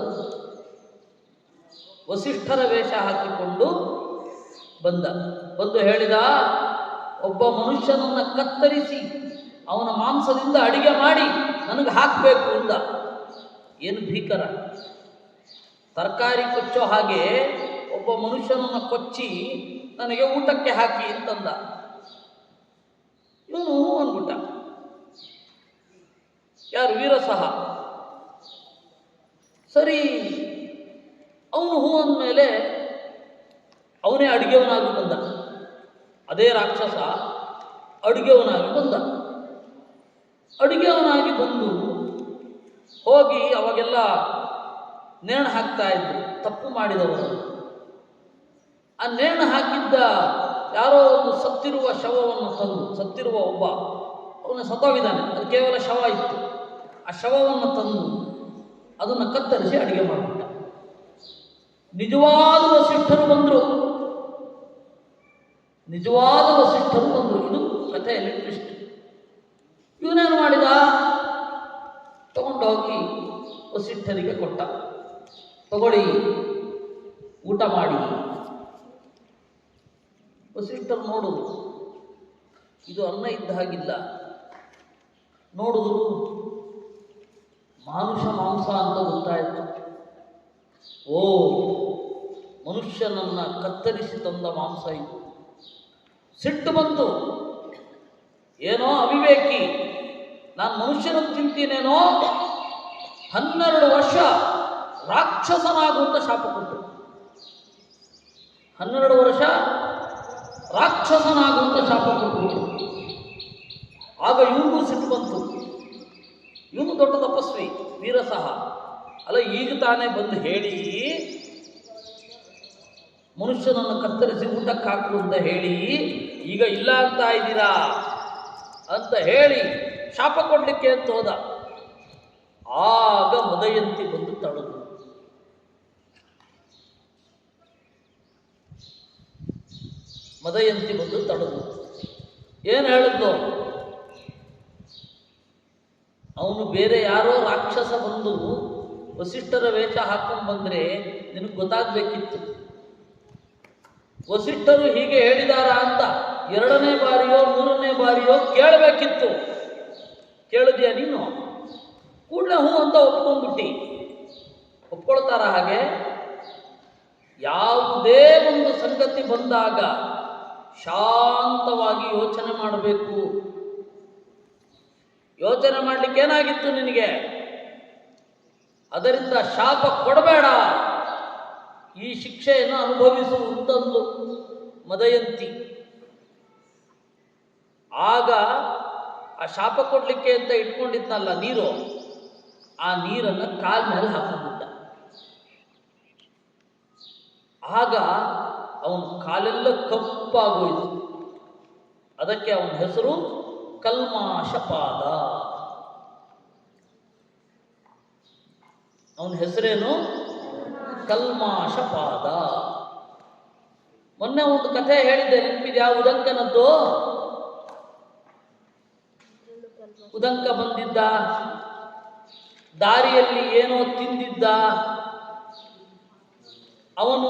ವಸಿಷ್ಠರ ವೇಷ ಹಾಕಿಕೊಂಡು ಬಂದು ಹೇಳಿದ, ಒಬ್ಬ ಮನುಷ್ಯನನ್ನು ಕತ್ತರಿಸಿ ಅವನ ಮಾಂಸದಿಂದ ಅಡಿಗೆ ಮಾಡಿ ನನಗೆ ಹಾಕಬೇಕು ಅಂದ. ಏನು ಭೀಕರ! ತರಕಾರಿ ಕೊಚ್ಚೋ ಹಾಗೆ ಒಬ್ಬ ಮನುಷ್ಯನನ್ನು ಕೊಚ್ಚಿ ನನಗೆ ಊಟಕ್ಕೆ ಹಾಕಿ ಅಂತಂದ. ಇವನು ಅಂದ್ಬಿಟ್ಟ. ಯಾರು? ವೀರಸಹ. ಸರಿ, ಅವನು ಹೂ ಅಂದಮೇಲೆ ಅವನೇ ಅಡುಗೆವನಾಗಿ ಬಂದ. ಅದೇ ರಾಕ್ಷಸ ಅಡುಗೆವನಾಗಿ ಬಂದ. ಅಡುಗೆವನಾಗಿ ಬಂದು ಹೋಗಿ ಅವಾಗೆಲ್ಲ ನೇಣು ಹಾಕ್ತಾ ಇದ್ರು ತಪ್ಪು ಮಾಡಿದವರು. ಆ ನೇಣು ಹಾಕಿದ್ದ ಯಾರೋ ಒಂದು ಸತ್ತಿರುವ ಶವವನ್ನು ತಂದು, ಸತ್ತಿರುವ ಒಬ್ಬ, ಅವನು ಸತ್ತೋಗಿದ್ದಾನೆ, ಅದು ಕೇವಲ ಶವ ಇತ್ತು. ಆ ಶವವನ್ನು ತಂದು ಅದನ್ನು ಕತ್ತರಿಸಿ ಅಡುಗೆ ಮಾಡಿಬಿಟ್ಟ. ನಿಜವಾದ ವಸಿಷ್ಠರು ಬಂದರು. ಇದು ಕಥೆಯಲ್ಲಿ ಟ್ವಿಸ್ಟ್. ಇವನೇನು ಮಾಡಿದ, ತಗೊಂಡೋಗಿ ವಸಿಷ್ಠರಿಗೆ ಕೊಟ್ಟ. ತಗೊಳ್ಳಿ, ಊಟ ಮಾಡಿ. ವಸಿಷ್ಠರು ನೋಡುದು, ಇದು ಅನ್ನ ಇದ್ದ ಹಾಗಿಲ್ಲ. ನೋಡುದು, ಮಾನುಷ ಮಾಂಸ ಅಂತ ಗೊತ್ತಾಯಿತು. ಓ, ಮನುಷ್ಯನನ್ನು ಕತ್ತರಿಸಿ ತಂದ ಮಾಂಸ ಇದು. ಸಿಟ್ಟು ಬಂತು. ಏನೋ ಅವಿವೇಕಿ, ನಾನು ಮನುಷ್ಯನನ್ನು ತಿಂತೀನೇನೋ, 12 ವರ್ಷ ರಾಕ್ಷಸನಾಗುವಂತ ಶಾಪ ಕೊಟ್ಟು, 12 ವರ್ಷ ರಾಕ್ಷಸನಾಗುವಂತ ಶಾಪ ಕೊಟ್ಟು. ಆಗ ಇವನಿಗೂ ಸಿಟ್ಟು ಬಂತು. ಇವನು ದೊಡ್ಡ ತಪಸ್ವಿ, ವೀರಸಹ. ಅಲ್ಲ, ಈಗ ತಾನೇ ಬಂದು ಹೇಳಿ ಮನುಷ್ಯನನ್ನು ಕತ್ತರಿಸಿ ಊಟಕ್ಕೆ ಹಾಕು ಅಂತ ಹೇಳಿ ಈಗ ಇಲ್ಲ ಅಂತ ಇದ್ದೀರಾ ಅಂತ ಹೇಳಿ ಶಾಪ ಕೊಡ್ಲಿಕ್ಕೆ ಅಂತ ಹೋದ. ಆಗ ಮದಯಂತಿ ಬಂದು ತಡೆದು. ಮದಯಂತಿ ಬಂದು ತಡೆದು ಏನು ಹೇಳಿದ್ದು? ಅವನು ಬೇರೆ ಯಾರೋ ರಾಕ್ಷಸ ಬಂದು ವಸಿಷ್ಠರ ವೇಷ ಹಾಕೊಂಡು ಬಂದರೆ ನಿನಗೆ ಗೊತ್ತಾಗಬೇಕಿತ್ತು. ವಸಿಷ್ಠರು ಹೀಗೆ ಹೇಳಿದಾರ ಅಂತ 2ನೇ ಬಾರಿಯೋ 3ನೇ ಬಾರಿಯೋ ಕೇಳಬೇಕಿತ್ತು. ಕೇಳಿದ್ಯಾ ನೀನು? ಕೂಡಲೇ ಹ್ಞೂ ಅಂತ ಒಪ್ಕೊಂಡ್ಬಿಟ್ಟು. ಒಪ್ಕೊಳ್ತಾರ ಹಾಗೆ? ಯಾವುದೇ ಒಂದು ಸಂಗತಿ ಬಂದಾಗ ಶಾಂತವಾಗಿ ಯೋಚನೆ ಮಾಡಬೇಕು. ಯೋಚನೆ ಮಾಡಲಿಕ್ಕೆ ಏನಾಗಿತ್ತು ನಿನಗೆ? ಅದರಿಂದ ಶಾಪ ಕೊಡಬೇಡ, ಈ ಶಿಕ್ಷೆಯನ್ನು ಅನುಭವಿಸುವಂತಂದು ಮದಯಂತಿ. ಆಗ ಆ ಶಾಪ ಕೊಡಲಿಕ್ಕೆ ಅಂತ ಇಟ್ಕೊಂಡಿದ್ನಲ್ಲ ನೀರು, ಆ ನೀರನ್ನು ಕಾಲ ಮೇಲೆ ಹಾಕಿಬಿಟ್ಟ. ಆಗ ಅವನ ಕಾಲೆಲ್ಲ ಕಪ್ಪಾಗೋಯ್ತು. ಅದಕ್ಕೆ ಅವನ ಹೆಸರು ಕಲ್ಮಾಶಪಾದ. ಅವನ ಹೆಸರೇನು? ಕಲ್ಮಾಶಪಾದ. ಮೊನ್ನೆ ಒಂದು ಕಥೆ ಹೇಳಿದ್ದೆ, ನೆನಪಿದ್ಯಾ? ಉದಂಕನದ್ದು. ಉದಂಕ ಬಂದಿದ್ದ, ದಾರಿಯಲ್ಲಿ ಏನೋ ತಿಂದಿದ್ದ. ಅವನು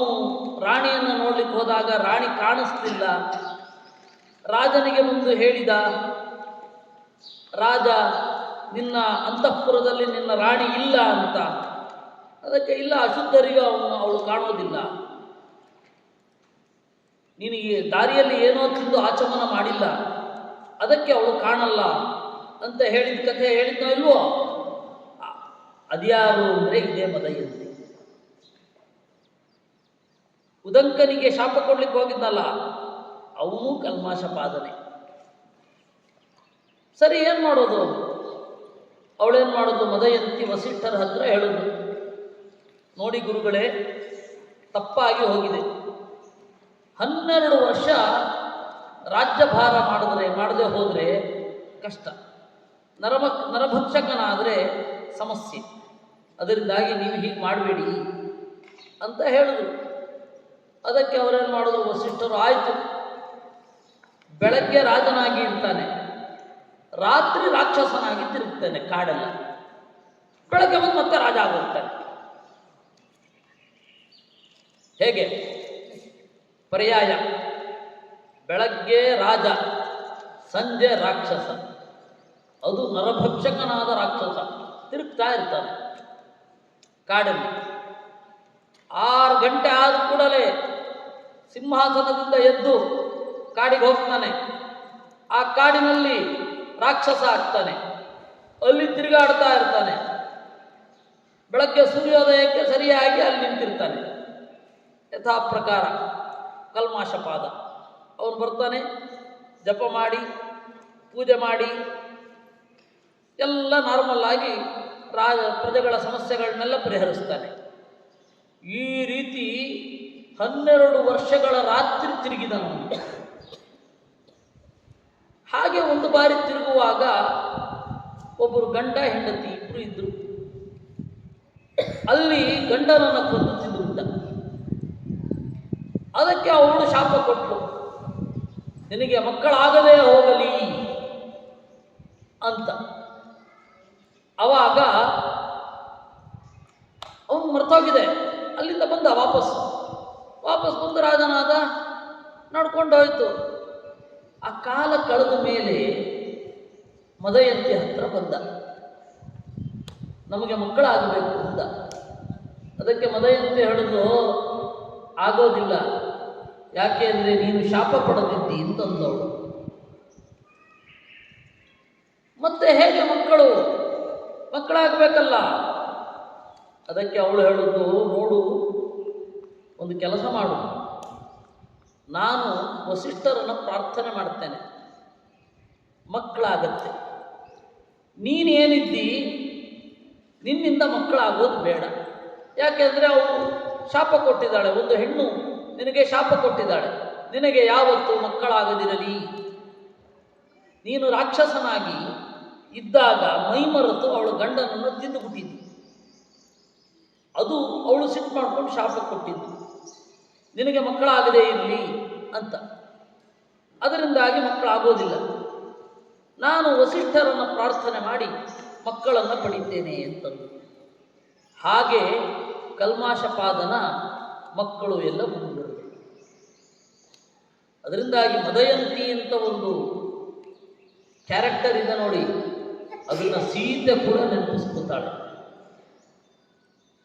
ರಾಣಿಯನ್ನು ನೋಡ್ಲಿಕ್ಕೆ ಹೋದಾಗ ರಾಣಿ ಕಾಣಿಸ್ತಿಲ್ಲ. ರಾಜನಿಗೆ ಮುಂದೆ ಹೇಳಿದ, ರಾಜ, ನಿನ್ನ ಅಂತಃಪುರದಲ್ಲಿ ನಿನ್ನ ರಾಣಿ ಇಲ್ಲ ಅಂತ. ಅದಕ್ಕೆ ಇಲ್ಲ, ಅಶುದ್ಧರಿಗೆ ಅವಳು ಕಾಣೋದಿಲ್ಲ. ನಿನಗೆ ದಾರಿಯಲ್ಲಿ ಏನೋ ತಿಂದು ಆಚಮನ ಮಾಡಿಲ್ಲ, ಅದಕ್ಕೆ ಅವಳು ಕಾಣಲ್ಲ ಅಂತ ಹೇಳಿದ ಕಥೆ ಹೇಳಿದ್ನೋ ಇಲ್ವೋ? ಅದ್ಯಾರು ಅಂದರೆ ಇದೇ ಮದಯಂತಿ. ಉದಂಕನಿಗೆ ಶಾಪ ಕೊಡ್ಲಿಕ್ಕೆ ಹೋಗಿದ್ನಲ್ಲ, ಅವನು ಕಲ್ಮಾಶಪಾದನೆ. ಸರಿ, ಏನು ಮಾಡೋದು? ಅವಳೇನು ಮಾಡೋದು? ಮದಯಂತಿ ವಸಿಷ್ಠರ ಹತ್ರ ಹೇಳೋದು, ನೋಡಿ ಗುರುಗಳೇ, ತಪ್ಪಾಗಿ ಹೋಗಿದೆ. 12 ವರ್ಷ ರಾಜ್ಯಭಾರ ಮಾಡದೆ ಹೋದರೆ ಕಷ್ಟ, ನರಭಕ್ಷಕನಾದರೆ ಸಮಸ್ಯೆ. ಅದರಿಂದಾಗಿ ನೀವು ಹೀಗೆ ಮಾಡಬೇಡಿ ಅಂತ ಹೇಳಿದ್ರು. ಅದಕ್ಕೆ ಅವರೇನು ಮಾಡಿದ್ರು? ವಸಿಷ್ಠರು, ಆಯಿತು, ಬೆಳಗ್ಗೆ ರಾಜನಾಗಿ ಇರ್ತಾನೆ, ರಾತ್ರಿ ರಾಕ್ಷಸನಾಗಿ ತಿರುಗ್ತಾನೆ ಕಾಡೆಲ್ಲ, ಬೆಳಗ್ಗೆ ಬಂದು ಮತ್ತೆ ರಾಜ ಆಗೋಗ್ತಾನೆ. ಹೇಗೆ? ಪರ್ಯಾಯ. ಬೆಳಗ್ಗೆ ರಾಜ, ಸಂಜೆ ರಾಕ್ಷಸ. ಅದು ನರಭಕ್ಷಕನಾದ ರಾಕ್ಷಸ, ತಿರುಗ್ತಾ ಇರ್ತಾನೆ ಕಾಡಲ್ಲಿ. 6 ಗಂಟೆ ಆದ ಕೂಡಲೇ ಸಿಂಹಾಸನದಿಂದ ಎದ್ದು ಕಾಡಿಗೆ ಹೋಗ್ತಾನೆ. ಆ ಕಾಡಿನಲ್ಲಿ ರಾಕ್ಷಸ ಆಗ್ತಾನೆ, ಅಲ್ಲಿ ತಿರುಗಾಡ್ತಾ ಇರ್ತಾನೆ. ಬೆಳಗ್ಗೆ ಸೂರ್ಯೋದಯಕ್ಕೆ ಸರಿಯಾಗಿ ಅಲ್ಲಿ ನಿಂತಿರ್ತಾನೆ. ಯಥಾ ಪ್ರಕಾರ ಕಲ್ಮಾಶಪಾದ. ಅವನು ಬರ್ತಾನೆ, ಜಪ ಮಾಡಿ ಪೂಜೆ ಮಾಡಿ ಎಲ್ಲ ನಾರ್ಮಲ್ ಆಗಿ ಪ್ರಜೆಗಳ ಸಮಸ್ಯೆಗಳನ್ನೆಲ್ಲ ಪರಿಹರಿಸ್ತಾನೆ. ಈ ರೀತಿ 12 ವರ್ಷಗಳ ರಾತ್ರಿ ತಿರುಗಿದನು. ಹಾಗೆ ಒಂದು ಬಾರಿ ತಿರುಗುವಾಗ ಒಬ್ಬರು ಗಂಡ ಹೆಂಡತಿ ಇಬ್ಬರು ಇದ್ರು. ಅಲ್ಲಿ ಗಂಡನನ್ನು ಕೊಂದು ತಿಂದುಬಿಟ್ಟ. ಅದಕ್ಕೆ ಅವಳು ಶಾಪ ಕೊಟ್ಟಳು, ನಿನಗೆ ಮಕ್ಕಳಾಗದೇ ಹೋಗಲಿ ಅಂತ. ಅವಾಗ ಅವನು ಮರ್ತೋಗಿದೆ. ಅಲ್ಲಿಂದ ಬಂದ ವಾಪಸ್ ಬಂದು ರಾಜನಾದ, ನಡ್ಕೊಂಡು ಹೋಯ್ತು. ಆ ಕಾಲ ಕಳೆದ ಮೇಲೆ ಮದಯಂತಿ ಹತ್ರ ಬಂದ, ನಮಗೆ ಮಕ್ಕಳಾಗಬೇಕು ಅಂದ. ಅದಕ್ಕೆ ಮದಯಂತಿ ಹೇಳಿದ್ರು, ಆಗೋದಿಲ್ಲ, ಯಾಕೆ ಅಂದರೆ ನೀನು ಶಾಪ ಪಡೆದಿದ್ದಿ ಅಂತಂದವಳು. ಮತ್ತೆ ಹೇಗೆ ಮಕ್ಕಳಾಗಬೇಕಲ್ಲ. ಅದಕ್ಕೆ ಅವಳು ಹೇಳುವುದು, ನೋಡು, ಒಂದು ಕೆಲಸ ಮಾಡು, ನಾನು ವಸಿಷ್ಠರನ್ನು ಪ್ರಾರ್ಥನೆ ಮಾಡ್ತೇನೆ, ಮಕ್ಕಳಾಗತ್ತೆ. ನೀನೇನಿದ್ದಿ, ನಿನ್ನಿಂದ ಮಕ್ಕಳಾಗೋದು ಬೇಡ. ಯಾಕೆಂದರೆ ಅವಳು ಶಾಪ ಕೊಟ್ಟಿದ್ದಾಳೆ, ಒಂದು ಹೆಣ್ಣು ನಿನಗೆ ಶಾಪ ಕೊಟ್ಟಿದ್ದಾಳೆ, ನಿನಗೆ ಯಾವತ್ತೂ ಮಕ್ಕಳಾಗದಿರಲಿ. ನೀನು ರಾಕ್ಷಸನಾಗಿ ಇದ್ದಾಗ ಮೈಮರೆತು ಅವಳು ಗಂಡನನ್ನು ತಿಂದುಬಿಟ್ಟಿದ್ದು, ಅದು ಅವಳು ಸಿಟ್ಟು ಮಾಡ್ಕೊಂಡು ಶಾಪ ಕೊಟ್ಟಿದ್ದು, ನಿನಗೆ ಮಕ್ಕಳಾಗದೇ ಇರಲಿ ಅಂತ. ಅದರಿಂದಾಗಿ ಮಕ್ಕಳಾಗೋದಿಲ್ಲ. ನಾನು ವಸಿಷ್ಠರನ್ನು ಪ್ರಾರ್ಥನೆ ಮಾಡಿ ಮಕ್ಕಳನ್ನು ಪಡಿತೇನೆ ಅಂತಂದು. ಹಾಗೆ ಕಲ್ಮಾಶಪಾದನ ಮಕ್ಕಳು ಎಲ್ಲ ಮುಂದುವರೆದರು. ಅದರಿಂದಾಗಿ ಮದಯಂತಿ ಅಂತ ಒಂದು ಕ್ಯಾರೆಕ್ಟರ್ ಇದೆ ನೋಡಿ, ಅದನ್ನು ಸೀತೆ ಕೂಡ ನೆನಪಿಸ್ಕೊತಾಳೆ.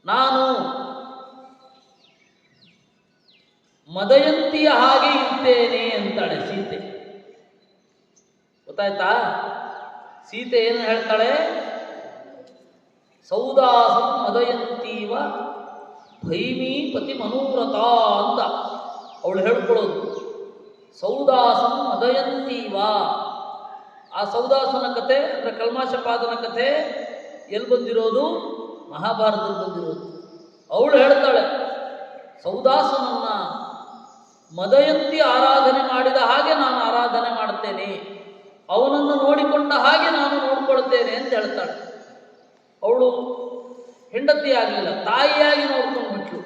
ನಾನು ಮದಯಂತಿಯ ಹಾಗೆ ಇದ್ದೇನೆ ಅಂತಾಳೆ ಸೀತೆ. ಗೊತ್ತಾಯ್ತಾ? ಸೀತೆ ಏನು ಹೇಳ್ತಾಳೆ? ಸೌದಾಸಂ ಮದಯಂತೀವ ಭೈಮೀ ಪತಿ ಮನೋವ್ರತ ಅಂತ ಅವಳು ಹೇಳ್ಕೊಳ್ಳೋದು. ಸೌದಾಸಂ ಮದಯಂತೀವ. ಆ ಸೌದಾಸನ ಕಥೆ ಅಂದರೆ ಕಲ್ಮಾಶಪಾದನ ಕಥೆ ಎಲ್ಲಿ ಬಂದಿರೋದು? ಮಹಾಭಾರತದಲ್ಲಿ ಬಂದಿರೋದು. ಅವಳು ಹೇಳ್ತಾಳೆ, ಸೌದಾಸನನ್ನ ಮದಯಂತಿ ಆರಾಧನೆ ಮಾಡಿದ ಹಾಗೆ ನಾನು ಆರಾಧನೆ ಮಾಡ್ತೇನೆ, ಅವನನ್ನು ನೋಡಿಕೊಂಡ ಹಾಗೆ ನಾನು ನೋಡ್ಕೊಳ್ತೇನೆ ಅಂತ ಹೇಳ್ತಾಳೆ. ಅವಳು ಹೆಂಡತಿ ಆಗಲಿಲ್ಲ, ತಾಯಿಯಾಗಿ ನೋಡ್ಕೊಂಡು ಬಿಟ್ಲು.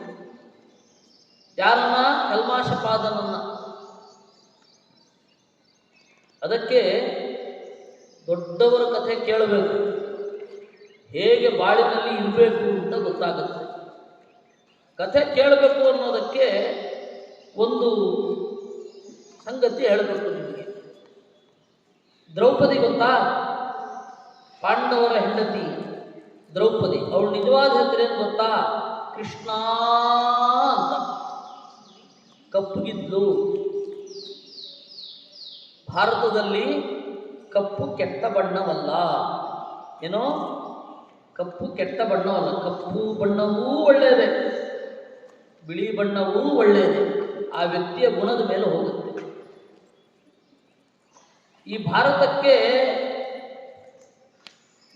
ಯಾರನ್ನ? ಕಲ್ಮಾಶಪಾದನನ್ನ. ಅದಕ್ಕೆ ದೊಡ್ಡವರ ಕಥೆ ಕೇಳಬೇಕು, ಹೇಗೆ ಬಾಳಿನಲ್ಲಿ ಇರಬೇಕು ಅಂತ ಗೊತ್ತಾಗುತ್ತೆ. ಕಥೆ ಕೇಳಬೇಕು ಅನ್ನೋದಕ್ಕೆ ಒಂದು ಸಂಗತಿ ಹೇಳಬೇಕು ನಿಮಗೆ. ದ್ರೌಪದಿ ಗೊತ್ತಾ? ಪಾಂಡವರ ಹೆಂಡತಿ ದ್ರೌಪದಿ. ಅವಳು ನಿಜವಾದ ಹೆಸರೇನು ಗೊತ್ತಾ? ಕೃಷ್ಣ ಅಂತ. ಕಪ್ಪುಗಿದ್ಲು. ಭಾರತದಲ್ಲಿ ಕಪ್ಪು ಕೆಟ್ಟ ಬಣ್ಣವಲ್ಲ. ಏನೋ ಕಪ್ಪು ಕೆಟ್ಟ ಬಣ್ಣವಲ್ಲ, ಕಪ್ಪು ಬಣ್ಣವೂ ಒಳ್ಳೆಯದೇ, ಬಿಳಿ ಬಣ್ಣವೂ ಒಳ್ಳೆಯದೇ. ಆ ವ್ಯಕ್ತಿಯ ಗುಣದ ಮೇಲೆ ಹೋಗುತ್ತೆ. ಈ ಭಾರತಕ್ಕೆ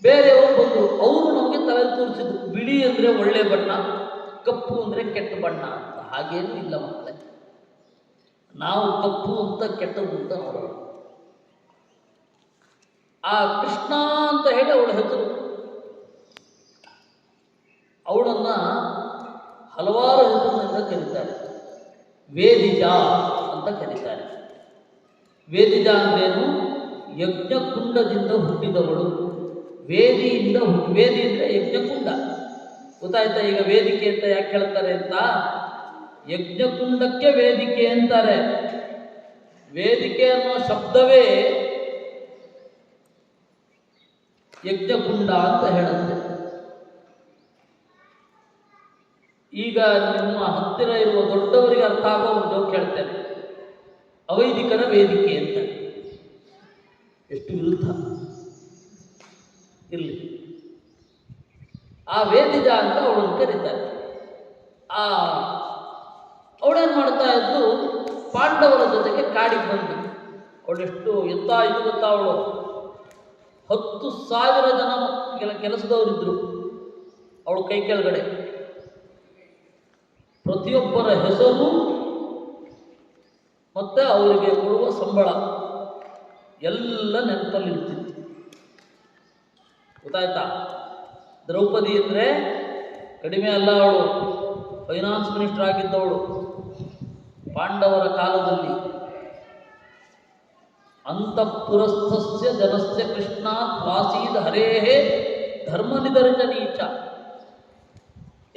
ಬೇರೆಯವರು ಬಂದರು, ಅವರು ನಮಗೆ ತಲೆ ತೋರಿಸಿದ್ರು, ಬಿಳಿ ಅಂದರೆ ಒಳ್ಳೆ ಬಣ್ಣ, ಕಪ್ಪು ಅಂದರೆ ಕೆಟ್ಟ ಬಣ್ಣ ಅಂತ. ಹಾಗೇನೂ ಇಲ್ಲ ಮಕ್ಕಳೇ. ನಾವು ಕಪ್ಪು ಅಂತ ಕೆಟ್ಟದ್ದು ಅಂತ ನೋಡೋಣ. ಆ ಕೃಷ್ಣ ಅಂತ ಹೇಳಿ ಅವಳ ಹೆಸರು. ಅವಳನ್ನು ಹಲವಾರು ಹೆಸರಿನಿಂದ ಕರೀತಾರೆ. ವೇದಿಜ ಅಂತ ಕರೀತಾರೆ. ವೇದಿಜ ಅಂದ್ರೇನು? ಯಜ್ಞಕುಂಡದಿಂದ ಹುಟ್ಟಿದವಳು. ವೇದಿಯಿಂದ ವೇದಿ ಅಂದರೆ ಯಜ್ಞಕುಂಡ. ಗೊತ್ತಾಯ್ತಾ? ಈಗ ವೇದಿಕೆ ಅಂತ ಯಾಕೆ ಹೇಳ್ತಾರೆ ಅಂತ? ಯಜ್ಞಕುಂಡಕ್ಕೆ ವೇದಿಕೆ ಅಂತಾರೆ. ವೇದಿಕೆ ಅನ್ನೋ ಶಬ್ದವೇ ಯಜ್ಞಕುಂಡ ಅಂತ ಹೇಳುತ್ತೆ. ಈಗ ನಿಮ್ಮ ಹತ್ತಿರ ಇರುವ ದೊಡ್ಡವರಿಗೆ ಅರ್ಥ ಆಗೋ ಒಂದು ಜೋಕ್ ಹೇಳ್ತೇನೆ. ಅವೈದಿಕರ ವೇದಿಕೆ ಅಂತ. ಎಷ್ಟು ವಿರುದ್ಧ ಇರಲಿ. ಆ ವೇದಿಜ ಅಂತ ಅವಳನ್ನು ಕರೀತಾರೆ. ಅವಳೇನು ಮಾಡ್ತಾ ಇದ್ದು, ಪಾಂಡವರ ಜೊತೆಗೆ ಕಾಡಿಗೆ ಬಂದು, ಅವಳೆಷ್ಟು ಎಂತ ಇದು ಗೊತ್ತಾ? ಅವಳು 10,000 ಜನ ಕೆಲಸದವರಿದ್ದರು ಅವಳು ಕೈ ಕೆಳಗಡೆ. ಪ್ರತಿಯೊಬ್ಬರ ಹೆಸರು ಮತ್ತು ಅವರಿಗೆ ಕೊಡುವ ಸಂಬಳ ಎಲ್ಲ ನೆನಪಲ್ಲಿರ್ತಿತ್ತು. ಗೊತ್ತಾಯ್ತಾ? ದ್ರೌಪದಿ ಅಂದರೆ ಕಡಿಮೆ ಅಲ್ಲ, ಅವಳು ಫೈನಾನ್ಸ್ ಮಿನಿಸ್ಟರ್ ಆಗಿದ್ದವಳು ಪಾಂಡವರ ಕಾಲದಲ್ಲಿ. ಅಂತಃಪುರಸ್ಥಸ್ಯ ಜನಸ್ಯ ಕೃಷ್ಣಾತ್ ವಾಸೀದ್ ಹರೇಹೇ ಧರ್ಮ ನಿದರ್ಶನೀಚ.